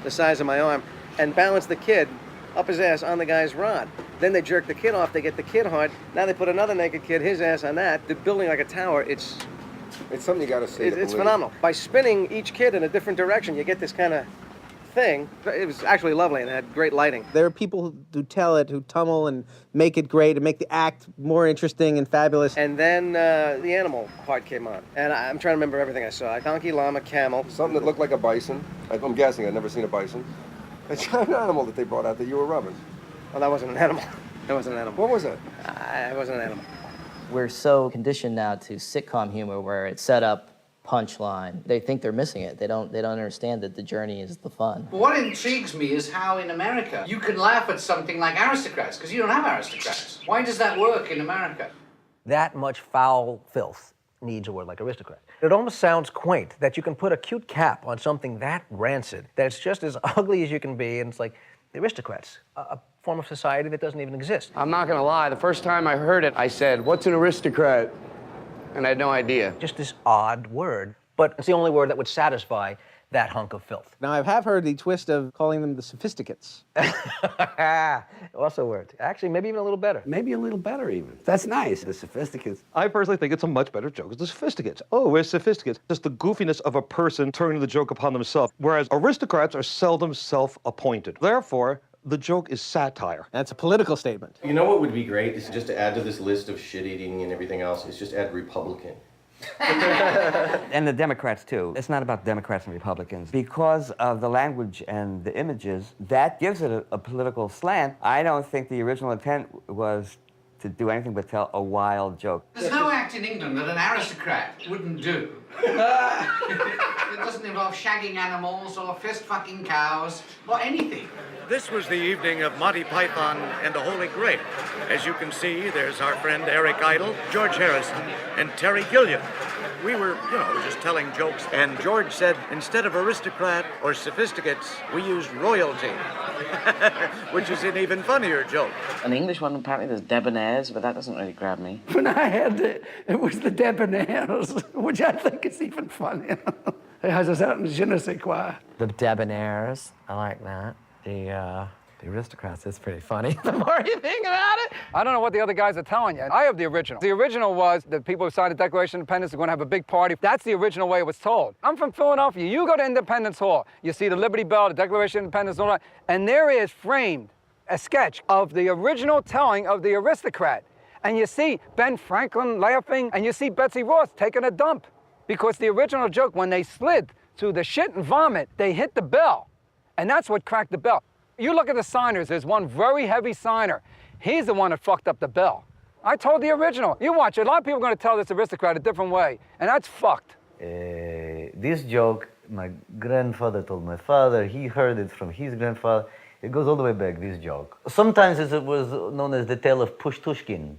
the size of my arm and balance the kid up his ass on the guy's rod. Then they jerk the kid off, they get the kid hard. Now they put another naked kid, his ass on that. They're building like a tower. It's something you gotta see. It's phenomenal. By spinning each kid in a different direction, you get this kind of thing. It was actually lovely and it had great lighting. There are people who tell it, who tummel and make it great and make the act more interesting and fabulous. And then the animal part came on. And I'm trying to remember everything I saw. Donkey, llama, camel. Something that looked like a bison. I'm guessing, I've never seen a bison. A giant animal that they brought out that you were rubbing. Well, that wasn't an animal. That wasn't an animal. What was it? It wasn't an animal. We're so conditioned now to sitcom humor where it's set up, punchline. They think they're missing it. They don't understand that the journey is the fun. What intrigues me is how in America you can laugh at something like Aristocrats, because you don't have Aristocrats. Why does that work in America? That much foul filth needs a word like aristocrat. It almost sounds quaint that you can put a cute cap on something that rancid, that it's just as ugly as you can be, and it's like, the aristocrats, a form of society that doesn't even exist. I'm not gonna lie, the first time I heard it, I said, "What's an aristocrat?" And I had no idea. Just this odd word, but it's the only word that would satisfy that hunk of filth. Now, I have heard the twist of calling them the sophisticates. Also worked. Actually, maybe even a little better. Maybe a little better even. That's nice, the sophisticates. I personally think it's a much better joke as the sophisticates. Oh, we're sophisticates. Just the goofiness of a person turning the joke upon themselves. Whereas aristocrats are seldom self-appointed. Therefore, The joke is satire. That's a political statement. You know what would be great is just to add to this list of shit eating and everything else is just add Republican. And the Democrats, too. It's not about Democrats and Republicans. Because of the language and the images, that gives it a political slant. I don't think the original intent was to do anything but tell a wild joke. There's no act in England that an aristocrat wouldn't do. It doesn't involve shagging animals or fist-fucking cows or anything. This was the evening of Monty Python and the Holy Grail. As you can see, there's our friend Eric Idle, George Harrison, and Terry Gilliam. We were, just telling jokes, and George said, instead of aristocrat or sophisticates, we used royalty, which is an even funnier joke. An English one, apparently there's debonaires, but that doesn't really grab me. When I had it was the debonaires, which I think is even funnier. It has a certain je ne sais quoi. The debonaires, I like that. The aristocrats is pretty funny. The more you think about it. I don't know what the other guys are telling you. I have the original. The original was that people who signed the Declaration of Independence are going to have a big party. That's the original way it was told. I'm from Philadelphia. You go to Independence Hall. You see the Liberty Bell, the Declaration of Independence, all that. And there is framed a sketch of the original telling of the aristocrat. And you see Ben Franklin laughing, and you see Betsy Ross taking a dump. Because the original joke, when they slid through the shit and vomit, they hit the bell. And that's what cracked the bell. You look at the signers, there's one very heavy signer. He's the one that fucked up the bell. I told the original. You watch it, a lot of people are going to tell this aristocrat a different way, and that's fucked. This joke, my grandfather told my father, he heard it from his grandfather. It goes all the way back, this joke. Sometimes it was known as the tale of Pushtushkin,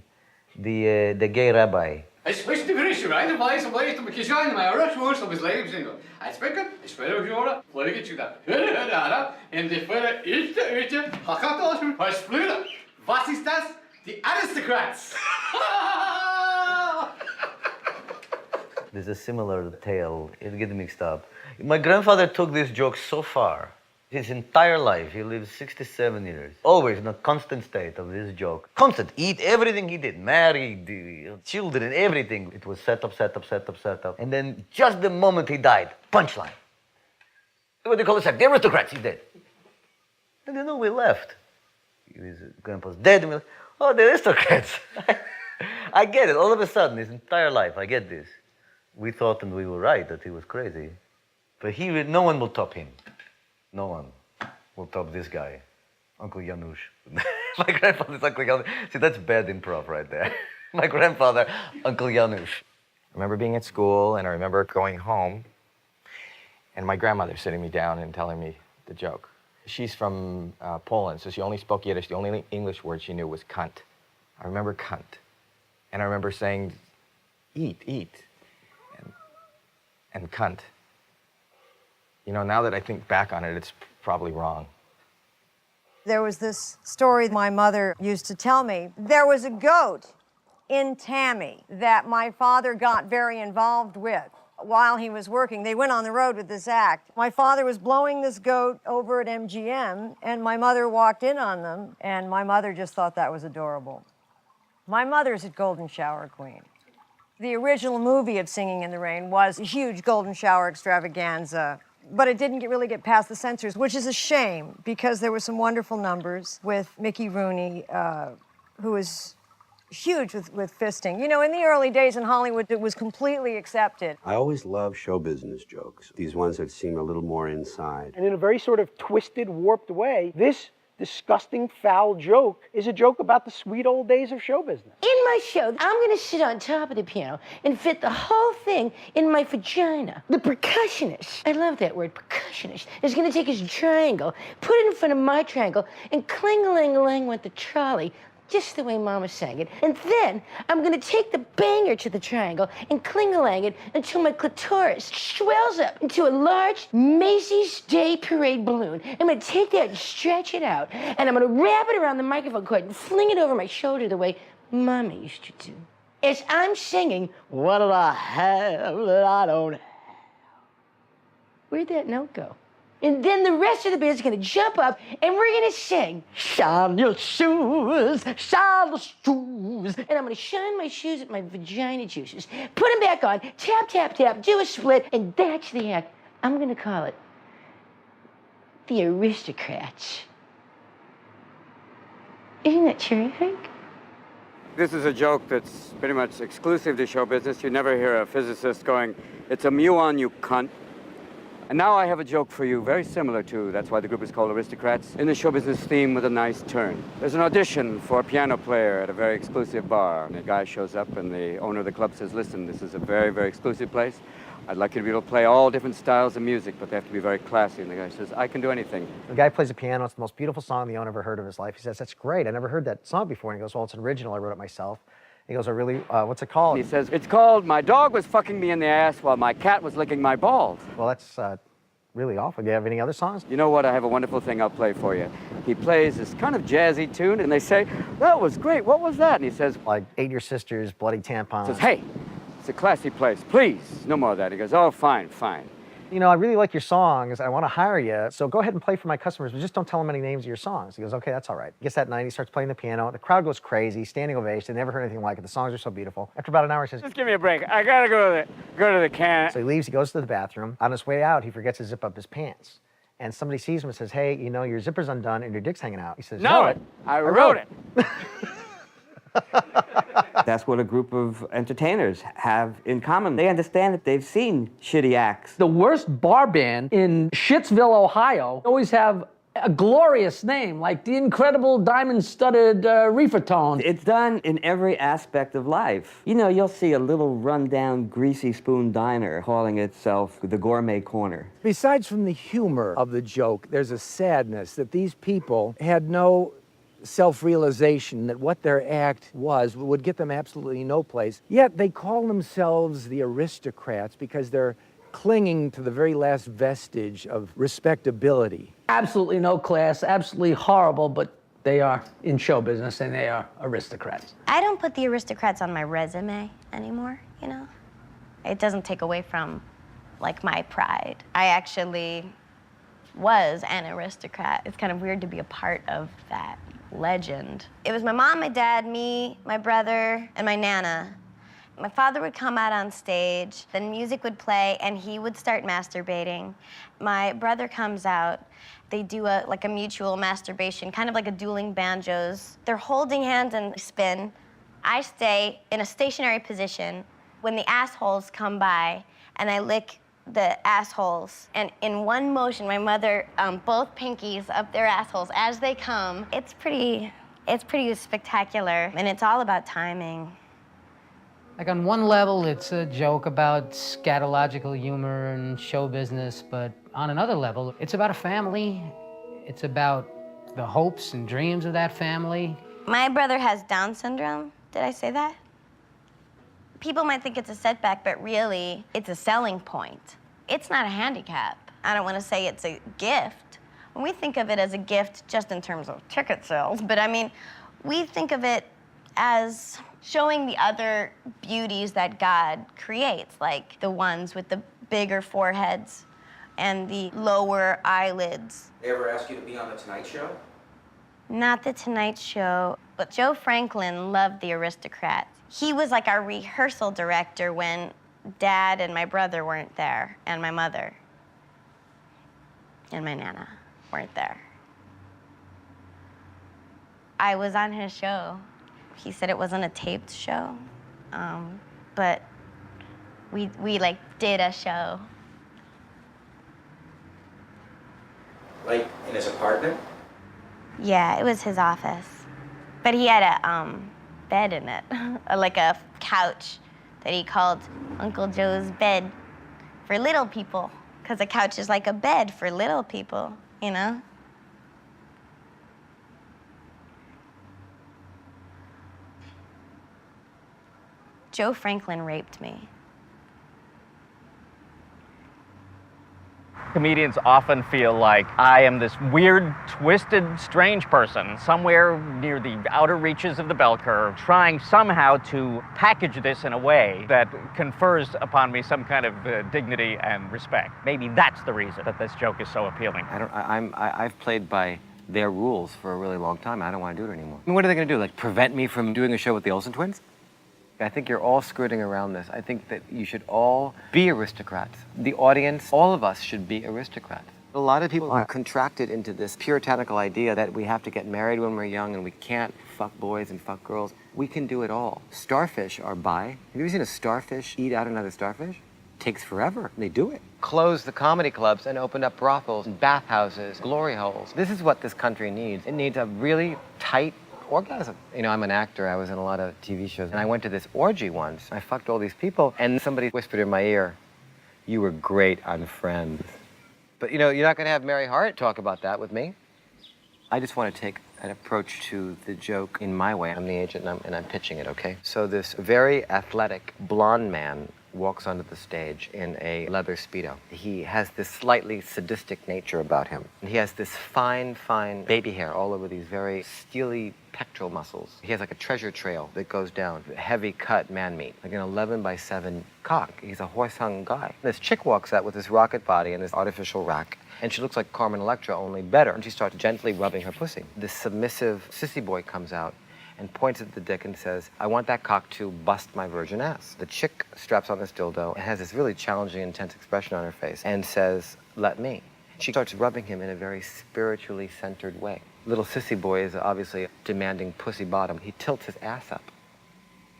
the gay rabbi. Ich möchte berichten, right? Weil ich weiß, dass ich schon mal Russisch was Leben sehen. I speak it, ich will hören, wollte ich da. Und die Fülle ist Hakatosh, was Flüre. Was ist das? Die Aristocrats. There's a similar tale, it gets mixed up. My grandfather took this joke so far. His entire life, he lived 67 years. Always in a constant state of this joke. Constant, eat everything he did. Married, children, everything. It was set up. And then just the moment he died, punchline. What do you call it? The aristocrats, he's dead. And then we left. His grandpa's dead. And we're like, oh, the aristocrats. I get it. All of a sudden, his entire life, I get this. We thought, and we were right, that he was crazy. But no one will top him. No one will top this guy, Uncle Janusz. My grandfather's Uncle Janusz. See, that's bad improv right there. My grandfather, Uncle Janusz. I remember being at school, and I remember going home, and my grandmother sitting me down and telling me the joke. She's from Poland, so she only spoke Yiddish. The only English word she knew was cunt. I remember cunt. And I remember saying, eat, and cunt. You know, now that I think back on it, it's probably wrong. There was this story my mother used to tell me. There was a goat in Tammy that my father got very involved with while he was working. They went on the road with this act. My father was blowing this goat over at MGM, and my mother walked in on them, and my mother just thought that was adorable. My mother's a Golden Shower queen. The original movie of Singing in the Rain was a huge Golden Shower extravaganza. But it didn't really get past the censors, which is a shame because there were some wonderful numbers with Mickey Rooney, who was huge with fisting. You know, in the early days in Hollywood, it was completely accepted. I always love show business jokes, these ones that seem a little more inside. And in a very sort of twisted, warped way, this disgusting, foul joke is a joke about the sweet old days of show business. In my show, I'm gonna sit on top of the piano and fit the whole thing in my vagina. The percussionist, I love that word, percussionist, is gonna take his triangle, put it in front of my triangle, and cling-a-ling-a-ling with the trolley, just the way Mama sang it. And then I'm gonna take the banger to the triangle and cling-a-lang it until my clitoris swells up into a large Macy's Day Parade balloon. I'm gonna take that and stretch it out, and I'm gonna wrap it around the microphone cord and fling it over my shoulder the way Mama used to do. As I'm singing, what did I have that I don't have? Where'd that note go? And then the rest of the band's gonna jump up and we're gonna sing, shine your shoes, shine the shoes. And I'm gonna shine my shoes at my vagina juices, put them back on, tap, tap, tap, do a split, and that's the act. I'm gonna call it The Aristocrats. Isn't that terrific? This is a joke that's pretty much exclusive to show business. You never hear a physicist going, "It's a muon, you cunt." And now I have a joke for you, very similar to, that's why the group is called Aristocrats, in the show business theme with a nice turn. There's an audition for a piano player at a very exclusive bar. And a guy shows up and the owner of the club says, "Listen, this is a very, very exclusive place. I'd like you to be able to play all different styles of music, but they have to be very classy." And the guy says, "I can do anything." The guy plays the piano. It's the most beautiful song the owner ever heard of his life. He says, "That's great. I never heard that song before." And he goes, "Well, it's an original. I wrote it myself." He goes, "Oh, really? What's it called?" He says, "It's called My Dog Was Fucking Me in the Ass While My Cat Was Licking My Balls." Well, that's really awful. Do you have any other songs? You know what? I have a wonderful thing I'll play for you. He plays this kind of jazzy tune, and they say, "That was great. What was that?" And he says, "Like Ate Your Sister's Bloody Tampons." Says, "Hey, it's a classy place. Please, no more of that." He goes, "Oh, fine, fine." "You know, I really like your songs. I want to hire you. So go ahead and play for my customers, but just don't tell them any names of your songs." He goes, "Okay, that's all right." Gets that night, he starts playing the piano. The crowd goes crazy, standing ovation. They never heard anything like it. The songs are so beautiful. After about an hour, he says, "Just give me a break. I gotta go to the can." So he leaves, he goes to the bathroom. On his way out, he forgets to zip up his pants. And somebody sees him and says, "Hey, you know, your zipper's undone and your dick's hanging out." He says, "Know it. I wrote it." That's what a group of entertainers have in common. They understand that they've seen shitty acts. The worst bar band in Shittsville, Ohio, always have a glorious name, like the Incredible Diamond-Studded Reefer Tone. It's done in every aspect of life. You know, you'll see a little rundown, greasy spoon diner calling itself the Gourmet Corner. Besides from the humor of the joke, there's a sadness that these people had no self-realization that what their act was would get them absolutely no place. Yet they call themselves the Aristocrats because they're clinging to the very last vestige of respectability. Absolutely no class, absolutely horrible, but they are in show business and they are aristocrats. I don't put the Aristocrats on my resume anymore, you know? It doesn't take away from, like, my pride. I actually was an aristocrat. It's kind of weird to be a part of that legend. It was my mom, my dad, me, my brother, and my Nana. My father would come out on stage, then music would play, and he would start masturbating. My brother comes out. They do a mutual masturbation, kind of like a dueling banjos. They're holding hands and spin. I stay in a stationary position when the assholes come by, and I lick the assholes. And in one motion, my mother, both pinkies up their assholes as they come. It's pretty spectacular, and it's all about timing. Like on one level, it's a joke about scatological humor and show business, but on another level, it's about a family. It's about the hopes and dreams of that family. My brother has Down syndrome. Did I say that? People might think it's a setback, but really, it's a selling point. It's not a handicap. I don't want to say it's a gift. When we think of it as a gift just in terms of ticket sales, but I mean, we think of it as showing the other beauties that God creates, like the ones with the bigger foreheads and the lower eyelids. They ever ask you to be on The Tonight Show? Not The Tonight Show, but Joe Franklin loved the Aristocrats. He was like our rehearsal director when Dad and my brother weren't there, and my mother and my Nana weren't there. I was on his show. He said it wasn't a taped show, but we like did a show. Like in his apartment? Yeah, it was his office, but he had a bed in it, like a couch that he called Uncle Joe's bed for little people, because a couch is like a bed for little people, you know? Joe Franklin raped me. Comedians often feel like I am this weird, twisted, strange person somewhere near the outer reaches of the bell curve, trying somehow to package this in a way that confers upon me some kind of dignity and respect. Maybe that's the reason that this joke is so appealing. I've played by their rules for a really long time. I don't want to do it anymore. I mean, what are they going to do? Like prevent me from doing a show with the Olsen twins? I think you're all skirting around this. I think that you should all be aristocrats. The audience, all of us should be aristocrats. A lot of people are contracted into this puritanical idea that we have to get married when we're young and we can't fuck boys and fuck girls. We can do it all. Starfish are bi. Have you ever seen a starfish eat out another starfish? It takes forever. They do it. Closed the comedy clubs and opened up brothels and bathhouses, glory holes. This is what this country needs. It needs a really tight orgasm. You know, I'm an actor. I was in a lot of TV shows. And I went to this orgy once. I fucked all these people. And somebody whispered in my ear, "You were great on Friends." But, you know, you're not going to have Mary Hart talk about that with me. I just want to take an approach to the joke in my way. I'm the agent, and I'm pitching it, okay? So this very athletic blonde man walks onto the stage in a leather Speedo. He has this slightly sadistic nature about him. And he has this fine, fine baby hair all over these very steely pectoral muscles. He has like a treasure trail that goes down, heavy cut man meat, like an 11x7 cock. He's a horse-hung guy. This chick walks out with this rocket body and this artificial rack, and she looks like Carmen Electra, only better. And she starts gently rubbing her pussy. This submissive sissy boy comes out and points at the dick and says, "I want that cock to bust my virgin ass." The chick straps on this dildo and has this really challenging, intense expression on her face and says, "Let me." She starts rubbing him in a very spiritually centered way. Little sissy boy is obviously demanding pussy bottom. He tilts his ass up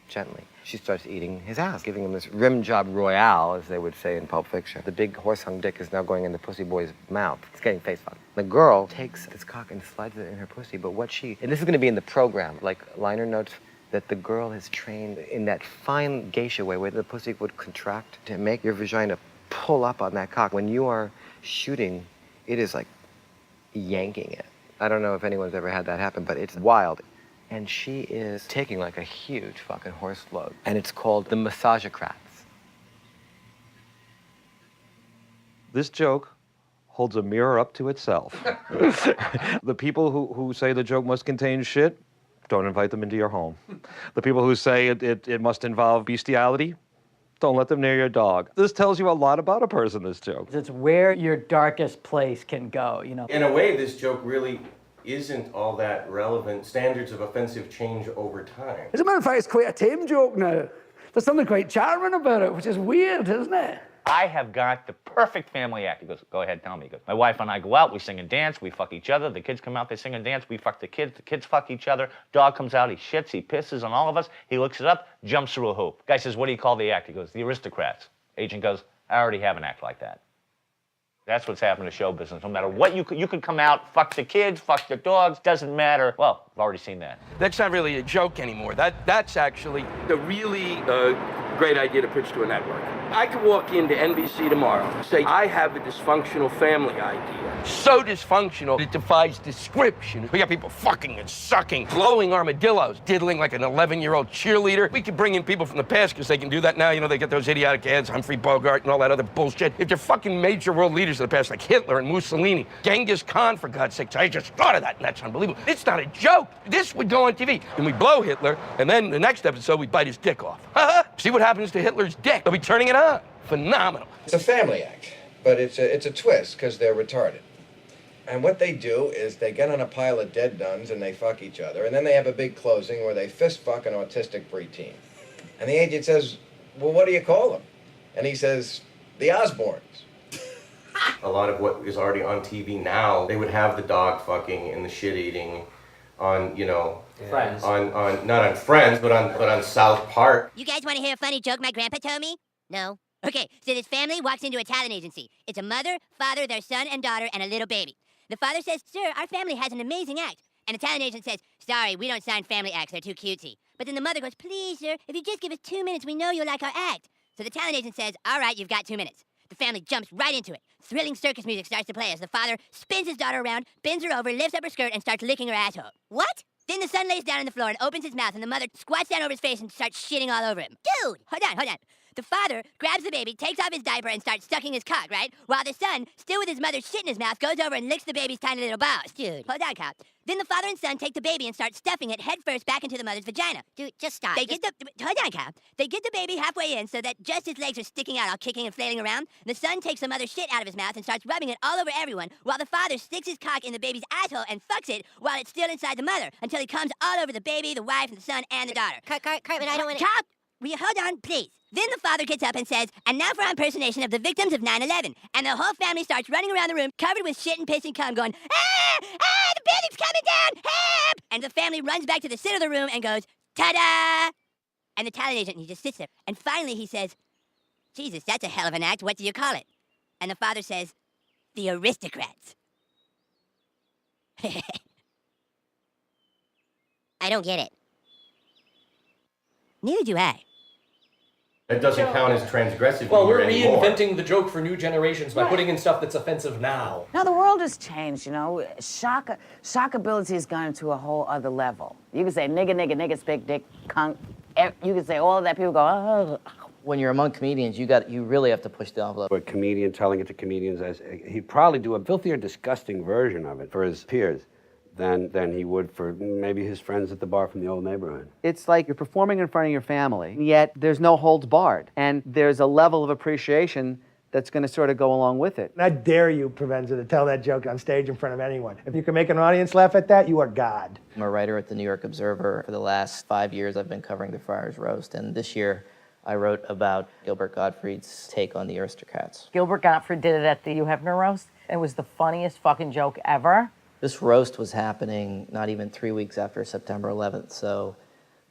gently. She starts eating his ass, giving him this rim job royale, as they would say in Pulp Fiction. The big horse-hung dick is now going in the pussy boy's mouth. It's getting face fucked. The girl takes this cock and slides it in her pussy, but and this is going to be in the program, like liner notes, that the girl has trained in that fine geisha way where the pussy would contract to make your vagina pull up on that cock. When you are shooting, it is like yanking it. I don't know if anyone's ever had that happen, but it's wild. And she is taking like a huge fucking horse load. And it's called the Massagocrats. This joke holds a mirror up to itself. The people who say the joke must contain shit, don't invite them into your home. The people who say it must involve bestiality, don't let them near your dog. This tells you a lot about a person, this joke. It's where your darkest place can go, you know. In a way, this joke really isn't all that relevant. Standards of offensive change over time. As a matter of fact, it's quite a tame joke now. There's something quite charming about it, which is weird, isn't it? I have got the perfect family act. He goes, "Go ahead, tell me." He goes, "My wife and I go out, we sing and dance, we fuck each other. The kids come out, they sing and dance, we fuck the kids fuck each other. Dog comes out, he shits, he pisses on all of us. He looks it up, jumps through a hoop." Guy says, "What do you call the act?" He goes, "The Aristocrats." Agent goes, "I already have an act like that." That's what's happened to show business. No matter what, you could come out, fuck the kids, fuck the dogs, doesn't matter. Well, I've already seen that. That's not really a joke anymore. That's actually a really great idea to pitch to a network. I could walk into NBC tomorrow and say, "I have a dysfunctional family idea. So dysfunctional, it defies description. We got people fucking and sucking, blowing armadillos, diddling like an 11-year-old cheerleader. We could bring in people from the past because they can do that now. You know, they get those idiotic ads, Humphrey Bogart and all that other bullshit. If they're fucking major world leaders of the past, like Hitler and Mussolini, Genghis Khan, for God's sakes, I just thought of that, and that's unbelievable. It's not a joke. This would go on TV. And we blow Hitler, and then the next episode, we bite his dick off. See what happens to Hitler's dick. They'll be turning it on. Phenomenal. It's a family act, but it's a twist because they're retarded. And what they do is they get on a pile of dead nuns and they fuck each other, and then they have a big closing where they fist fuck an autistic preteen. And the agent says, "Well, what do you call them?" And he says, "The Osbournes." A lot of what is already on TV now, they would have the dog fucking and the shit eating on, you know, Friends. on not on Friends, but on South Park. You guys want to hear a funny joke my grandpa told me? No? Okay, so this family walks into a talent agency. It's a mother, father, their son and daughter, and a little baby. The father says, "Sir, our family has an amazing act." And the talent agent says, "Sorry, we don't sign family acts, they're too cutesy." But then the mother goes, "Please, sir, if you just give us 2 minutes, we know you'll like our act." So the talent agent says, "All right, you've got 2 minutes." The family jumps right into it. Thrilling circus music starts to play as the father spins his daughter around, bends her over, lifts up her skirt, and starts licking her asshole. What? Then the son lays down on the floor and opens his mouth, and the mother squats down over his face and starts shitting all over him. Dude! Hold on. The father grabs the baby, takes off his diaper, and starts sucking his cock, right? While the son, still with his mother's shit in his mouth, goes over and licks the baby's tiny little balls. Dude. Hold on, cop. Then the father and son take the baby and start stuffing it head first back into the mother's vagina. Dude, just stop. Hold on, cop. They get the baby halfway in so that just his legs are sticking out, all kicking and flailing around. The son takes the mother's shit out of his mouth and starts rubbing it all over everyone, while the father sticks his cock in the baby's asshole and fucks it while it's still inside the mother, until he comes all over the baby, the wife, and the son, and the daughter. Cartman, I don't want to... Cop! Will you hold on, please? Then the father gets up and says, and now for our impersonation of the victims of 9/11. And the whole family starts running around the room covered with shit and piss and cum going, ah, the building's coming down, help! And the family runs back to the center of the room and goes, ta-da! And the talent agent, he just sits there. And finally he says, Jesus, that's a hell of an act. What do you call it? And the father says, The Aristocrats. I don't get it. Neither do I. It doesn't count as transgressive. Well, we're anymore. reinventing the joke for new generations by putting in stuff that's offensive now. Now the world has changed, you know. Shockability has gone to a whole other level. You can say nigga, nigga, nigga, spit, dick, cunt. You can say all of that. People go, oh. When you're among comedians, you really have to push the envelope. A comedian telling it to comedians, he'd probably do a filthier, disgusting version of it for his peers than he would for maybe his friends at the bar from the old neighborhood. It's like you're performing in front of your family, yet there's no holds barred. And there's a level of appreciation that's going to sort of go along with it. I dare you, Provenza, to tell that joke on stage in front of anyone. If you can make an audience laugh at that, you are God. I'm a writer at the New York Observer. For the last 5 years, I've been covering the Friars Roast, and this year I wrote about Gilbert Gottfried's take on the Aristocrats. Gilbert Gottfried did it at the Hugh Hefner roast. It was the funniest fucking joke ever. This roast was happening not even 3 weeks after September 11th, so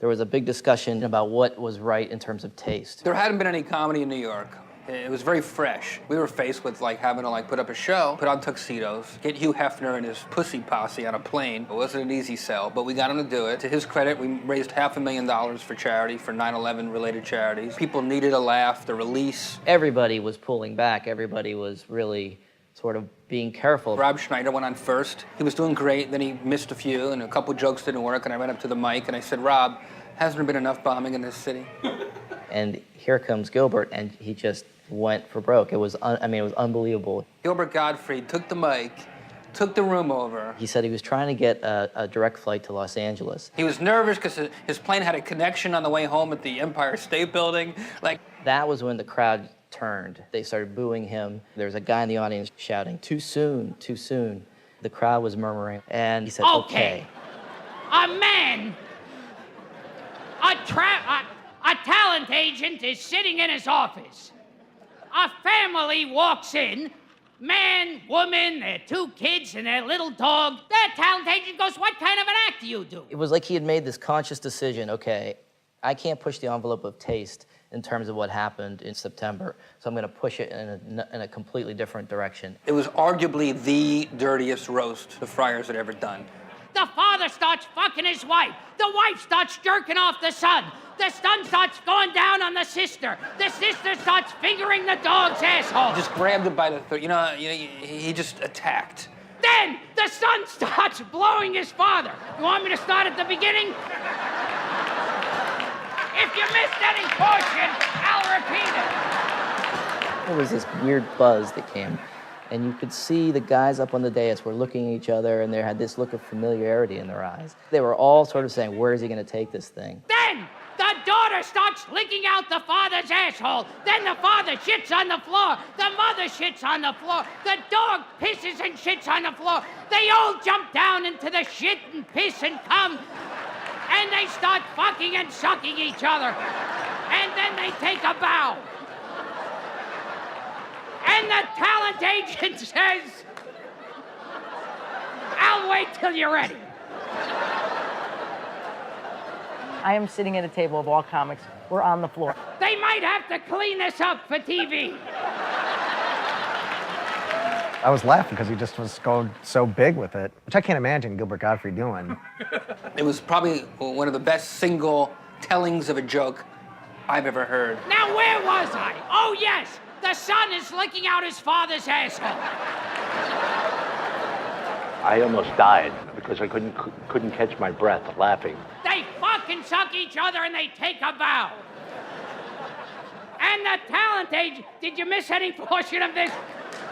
there was a big discussion about what was right in terms of taste. There hadn't been any comedy in New York. It was very fresh. We were faced with having to put up a show, put on tuxedos, get Hugh Hefner and his pussy posse on a plane. It wasn't an easy sell, but we got him to do it. To his credit, we raised $500,000 for charity, for 9/11 related charities. People needed a laugh, the release. Everybody was pulling back. Everybody was really sort of being careful. Rob Schneider went on first. He was doing great, then he missed a few, and a couple jokes didn't work, and I went up to the mic and I said, Rob, hasn't there been enough bombing in this city? And here comes Gilbert, and he just went for broke. It was, it was unbelievable. Gilbert Gottfried took the mic, took the room over. He said he was trying to get a direct flight to Los Angeles. He was nervous because his plane had a connection on the way home at the Empire State Building. That was when the crowd turned. They started booing him. There was a guy in the audience shouting, too soon, too soon. The crowd was murmuring, and he said, okay. A man, a talent agent is sitting in his office. A family walks in, man, woman, their 2 kids, and their little dog. That talent agent goes, what kind of an act do you do? It was like he had made this conscious decision, okay, I can't push the envelope of taste in terms of what happened in September, so I'm going to push it in a completely different direction. It was arguably the dirtiest roast the Friars had ever done. The father starts fucking his wife. The wife starts jerking off the son. The son starts going down on the sister. The sister starts fingering the dog's asshole. Just grabbed him by the throat. He just attacked. Then the son starts blowing his father. You want me to start at the beginning? If you missed any portion, I'll repeat it. There was this weird buzz that came, and you could see the guys up on the dais were looking at each other, and they had this look of familiarity in their eyes. They were all sort of saying, where is he going to take this thing? Then the daughter starts licking out the father's asshole. Then the father shits on the floor. The mother shits on the floor. The dog pisses and shits on the floor. They all jump down into the shit and piss and cum. And they start fucking and sucking each other. And then they take a bow. And the talent agent says, I'll wait till you're ready. I am sitting at a table of all comics. We're on the floor. They might have to clean this up for TV. I was laughing because he just was going so big with it, which I can't imagine Gilbert Gottfried doing. It was probably one of the best single tellings of a joke I've ever heard. Now, where was I? Oh, yes. The son is licking out his father's asshole. I almost died because I couldn't catch my breath laughing. They fucking suck each other and they take a bow. And the talent agent, did you miss any portion of this?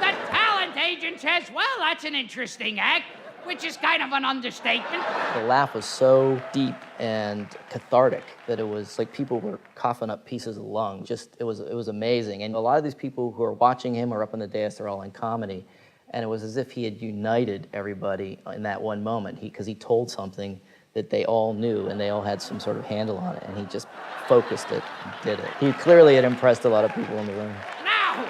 The talent agent says, well, that's an interesting act, which is kind of an understatement. The laugh was so deep and cathartic that it was like people were coughing up pieces of lung. It was amazing. And a lot of these people who are watching him or up on the dais, they're all in comedy. And it was as if he had united everybody in that one moment because he told something that they all knew and they all had some sort of handle on it, and he just focused it and did it. He clearly had impressed a lot of people in the room. Now!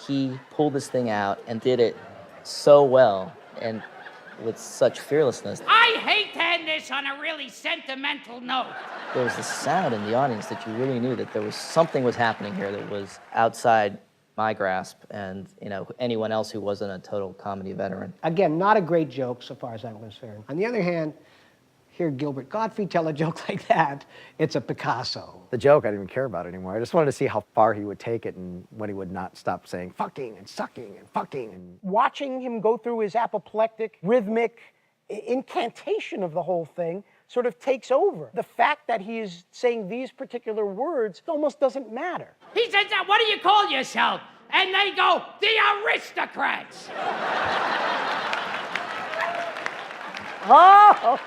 He pulled this thing out and did it so well and with such fearlessness. I hate to end this on a really sentimental note. There was this sound in the audience that you really knew that there was something was happening here that was outside my grasp and, you know, anyone else who wasn't a total comedy veteran. Again, not a great joke so far as I'm concerned. On the other hand, hear Gilbert Gottfried tell a joke like that, it's a Picasso. The joke, I didn't even care about anymore. I just wanted to see how far he would take it and when he would not stop saying fucking and sucking and fucking. And Watching him go through his apoplectic, rhythmic incantation of the whole thing sort of takes over. The fact that he is saying these particular words almost doesn't matter. He says, what do you call yourself? And they go, the aristocrats. Oh!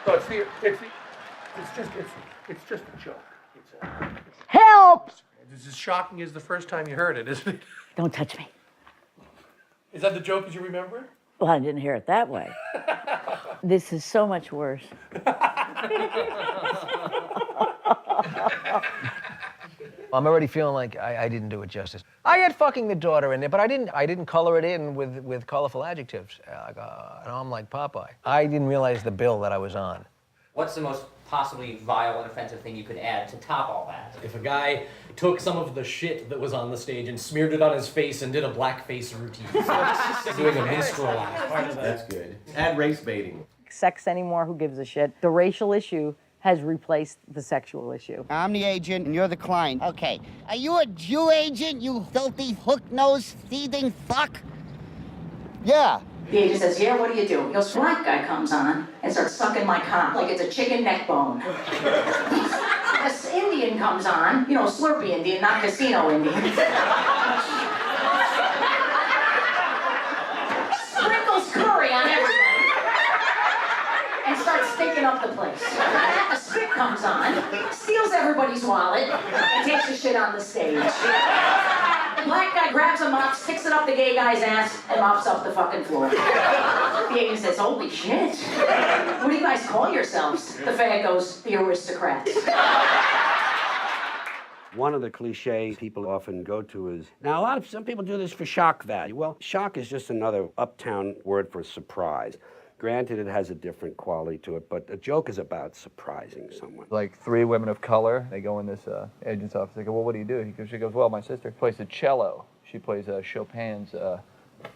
So it's just a joke. Help! It's as shocking as the first time you heard it, isn't it? Don't touch me. Is that the joke as you remember it? Well, I didn't hear it that way. This is so much worse. I'm already feeling like I didn't do it justice. I had fucking the daughter in there, but I didn't color it in with colorful adjectives. And I'm like Popeye. I didn't realize the bill that I was on. What's the most possibly vile and offensive thing you could add to top all that? If a guy took some of the shit that was on the stage and smeared it on his face and did a blackface routine. Doing a minstrel act. That's good. Add race baiting. Sex anymore, who gives a shit? The racial issue has replaced the sexual issue. I'm the agent and you're the client. Okay. Are you a Jew agent, you filthy hook-nosed thieving fuck? Yeah. The agent says, yeah, what do you do? He goes, black guy comes on and starts sucking my cock like it's a chicken neck bone. This Indian comes on, you know, Slurpee Indian, not Casino Indian. Sprinkles curry on everybody and starts stinking up the place. A spit comes on, steals everybody's wallet, and takes a shit on the stage. The black guy grabs a mop, sticks it up the gay guy's ass, and mops up the fucking floor. The agent says, holy shit. What do you guys call yourselves? The fag goes, the aristocrats. One of the cliches people often go to is, now some people do this for shock value. Well, shock is just another uptown word for surprise. Granted, it has a different quality to it, but a joke is about surprising someone. Like 3 women of color, they go in this agent's office, they go, well, what do you do? She goes, well, my sister plays the cello. She plays Chopin's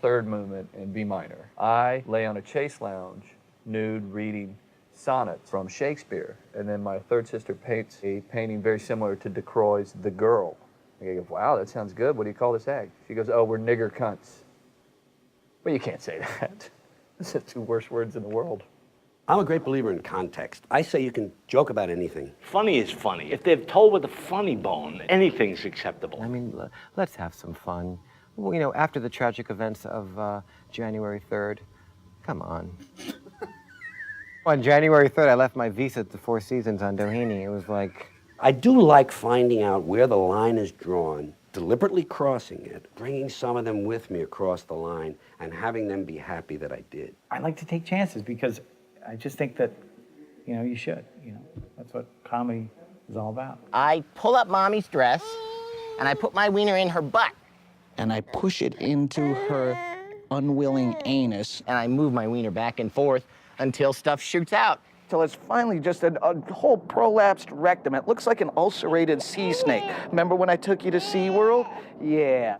third movement in B minor. I lay on a chase lounge, nude, reading sonnets from Shakespeare. And then my third sister paints a painting very similar to De Croix's The Girl. I go, wow, that sounds good. What do you call this act? She goes, oh, we're nigger cunts. Well, you can't say that. Those are the 2 worst words in the world. I'm a great believer in context. I say you can joke about anything. Funny is funny. If they're told with a funny bone, anything's acceptable. I mean, let's have some fun. Well, you know, after the tragic events of January 3rd, come on. On January 3rd, I left my visa at the Four Seasons on Doheny. It was like... I do like finding out where the line is drawn, deliberately crossing it, bringing some of them with me across the line, and having them be happy that I did. I like to take chances because I just think that, you know, you should. You know, that's what comedy is all about. I pull up mommy's dress and I put my wiener in her butt. And I push it into her unwilling anus. And I move my wiener back and forth until stuff shoots out. Till it's finally just a whole prolapsed rectum. It looks like an ulcerated sea snake. Remember when I took you to SeaWorld? Yeah.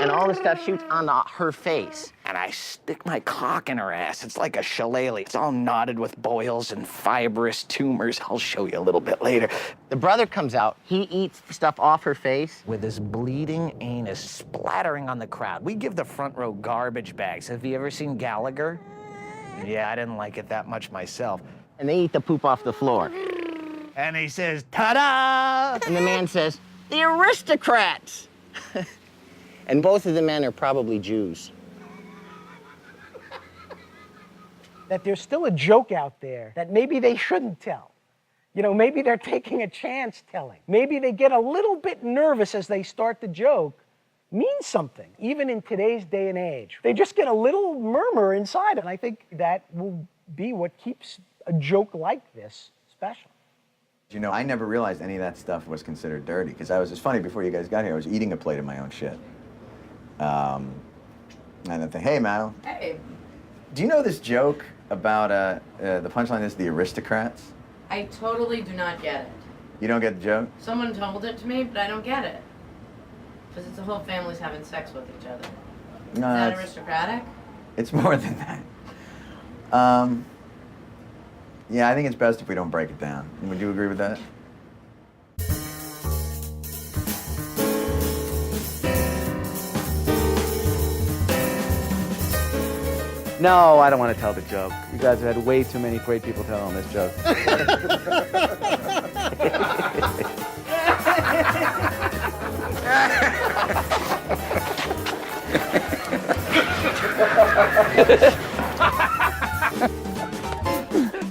And all the stuff shoots on her face. And I stick my cock in her ass. It's like a shillelagh. It's all knotted with boils and fibrous tumors. I'll show you a little bit later. The brother comes out. He eats stuff off her face. With his bleeding anus splattering on the crowd. We give the front row garbage bags. Have you ever seen Gallagher? Yeah, I didn't like it that much myself. And they eat the poop off the floor. And he says, ta-da! And the man says, the aristocrats! And both of the men are probably Jews. That there's still a joke out there that maybe they shouldn't tell. You know, maybe they're taking a chance telling. Maybe they get a little bit nervous as they start the joke. Means something, even in today's day and age. They just get a little murmur inside, and I think that will be what keeps a joke like this special. You know, I never realized any of that stuff was considered dirty, because it's funny, before you guys got here, I was eating a plate of my own shit. And I think, hey, Mal. Hey. Do you know this joke about, the punchline is the aristocrats? I totally do not get it. You don't get the joke? Someone told it to me, but I don't get it. Because it's the whole family's having sex with each other. Is No, that it's- aristocratic? It's more than that. Yeah, I think it's best if we don't break it down. Would you agree with that? No, I don't want to tell the joke. You guys have had way too many great people telling this joke.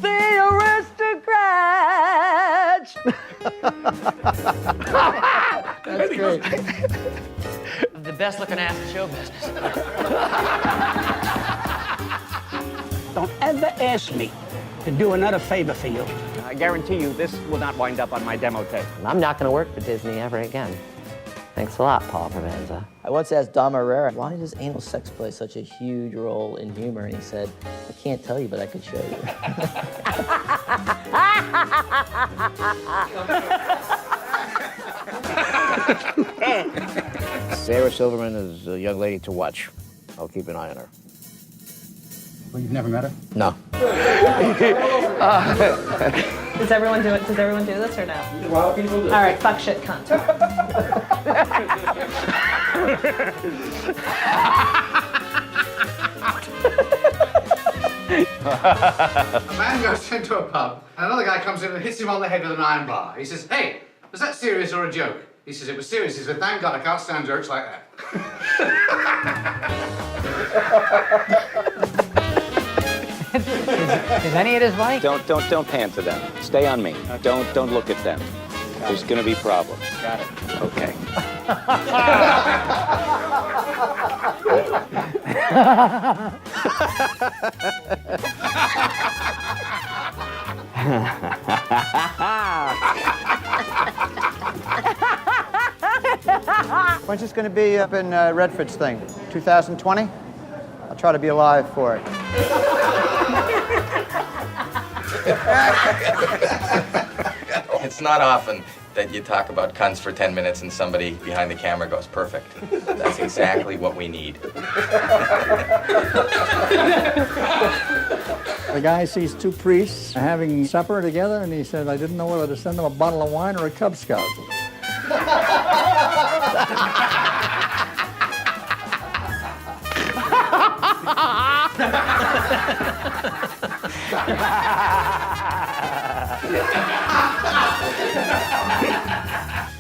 The aristocrats! That's great. The best looking ass in show business. Don't ever ask me to do another favor for you. I guarantee you this will not wind up on my demo tape. I'm not going to work for Disney ever again. Thanks a lot, Paul Provenza. I once asked Dom Herrera, why does anal sex play such a huge role in humor? And he said, I can't tell you, but I could show you. Sarah Silverman is a young lady to watch. I'll keep an eye on her. Well, you've never met her? No. Does everyone do it? Does everyone do this or no? A lot of people do. All right, fuck shit cunt. A man goes into a pub, and another guy comes in and hits him on the head with an iron bar. He says, "Hey, was that serious or a joke?" He says, "It was serious." He said, "Thank God, I can't stand jokes like that." Is any of this funny? Don't pan to them. Stay on me. Don't look at them. There's going to be problems. Got it. Okay. When's this going to be up in Redford's thing? 2020? I'll try to be alive for it. It's not often that you talk about cunts for 10 minutes and somebody behind the camera goes, perfect. That's exactly what we need. The guy sees two priests having supper together, and he said, I didn't know whether to send them a bottle of wine or a Cub Scout.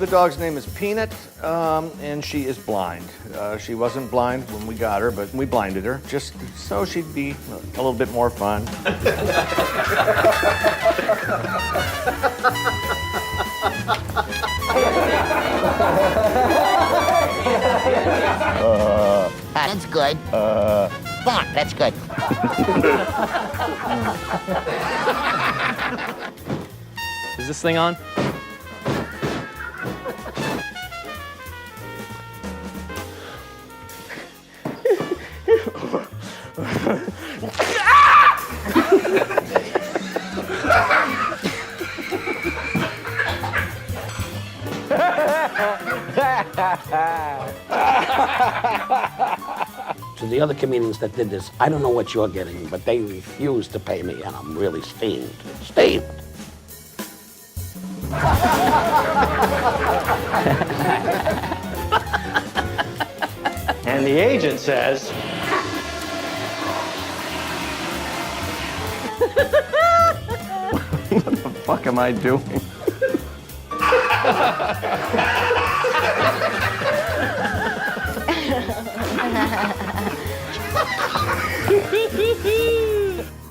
The dog's name is Peanut, and she is blind. She wasn't blind when we got her, but we blinded her just so she'd be a little bit more fun. That's good. Come on, that's good. Is this thing on? To the other comedians that did this, I don't know what you're getting, but they refuse to pay me, and I'm really steamed. Steamed! And the agent says, What the fuck am I doing?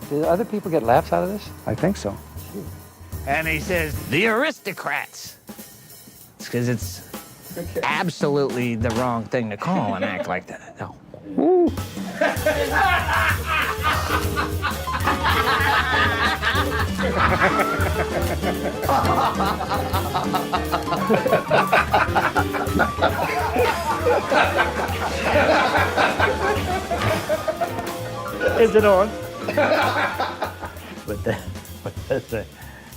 Do other people get laughs out of this? I think so. And he says, the aristocrats. It's because it's absolutely the wrong thing to call an act like that. No. Woo. Is it on?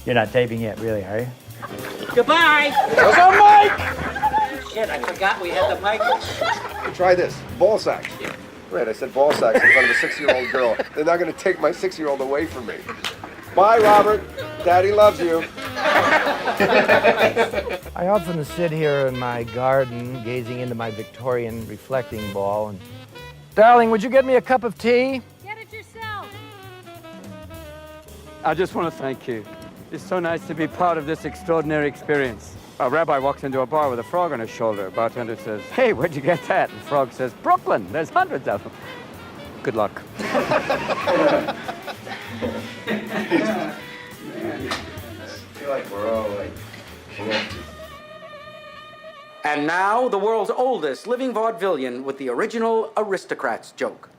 You're not taping yet, really, are you? Goodbye. Where's our mic? Shit, I forgot we had the mic. Try this. Ball sacks. Right, I said ball sacks in front of a 6-year-old girl. They're not going to take my 6-year-old away from me. Bye, Robert. Daddy loves you. I often sit here in my garden, gazing into my Victorian reflecting ball, and, darling, would you get me a cup of tea? Get it yourself. I just want to thank you. It's so nice to be part of this extraordinary experience. A rabbi walks into a bar with a frog on his shoulder. Bartender says, "Hey, where'd you get that?" And the frog says, "Brooklyn. There's hundreds of them." Good luck. I feel like we're all like... And now, the world's oldest living vaudevillian with the original Aristocrats joke.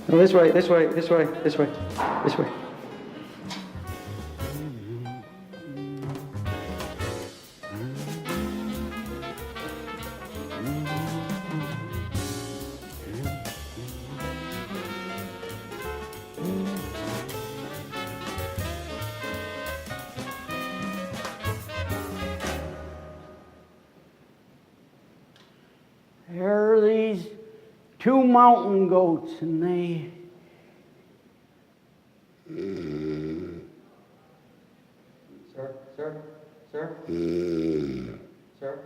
No, this way, this way, this way, this way, this way. There are these two mountain goats, and they... Sir, sir, sir, sir.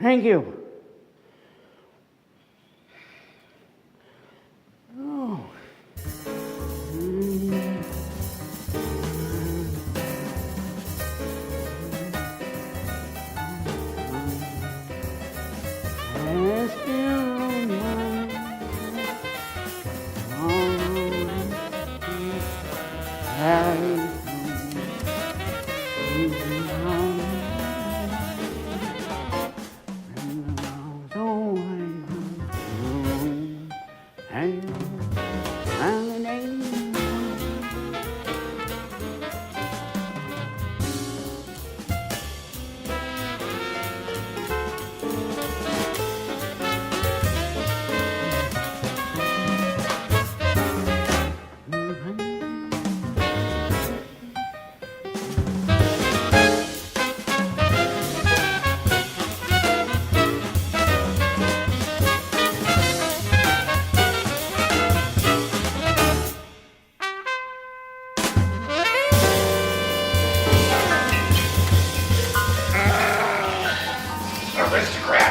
Thank you. Oh. Aristocrat.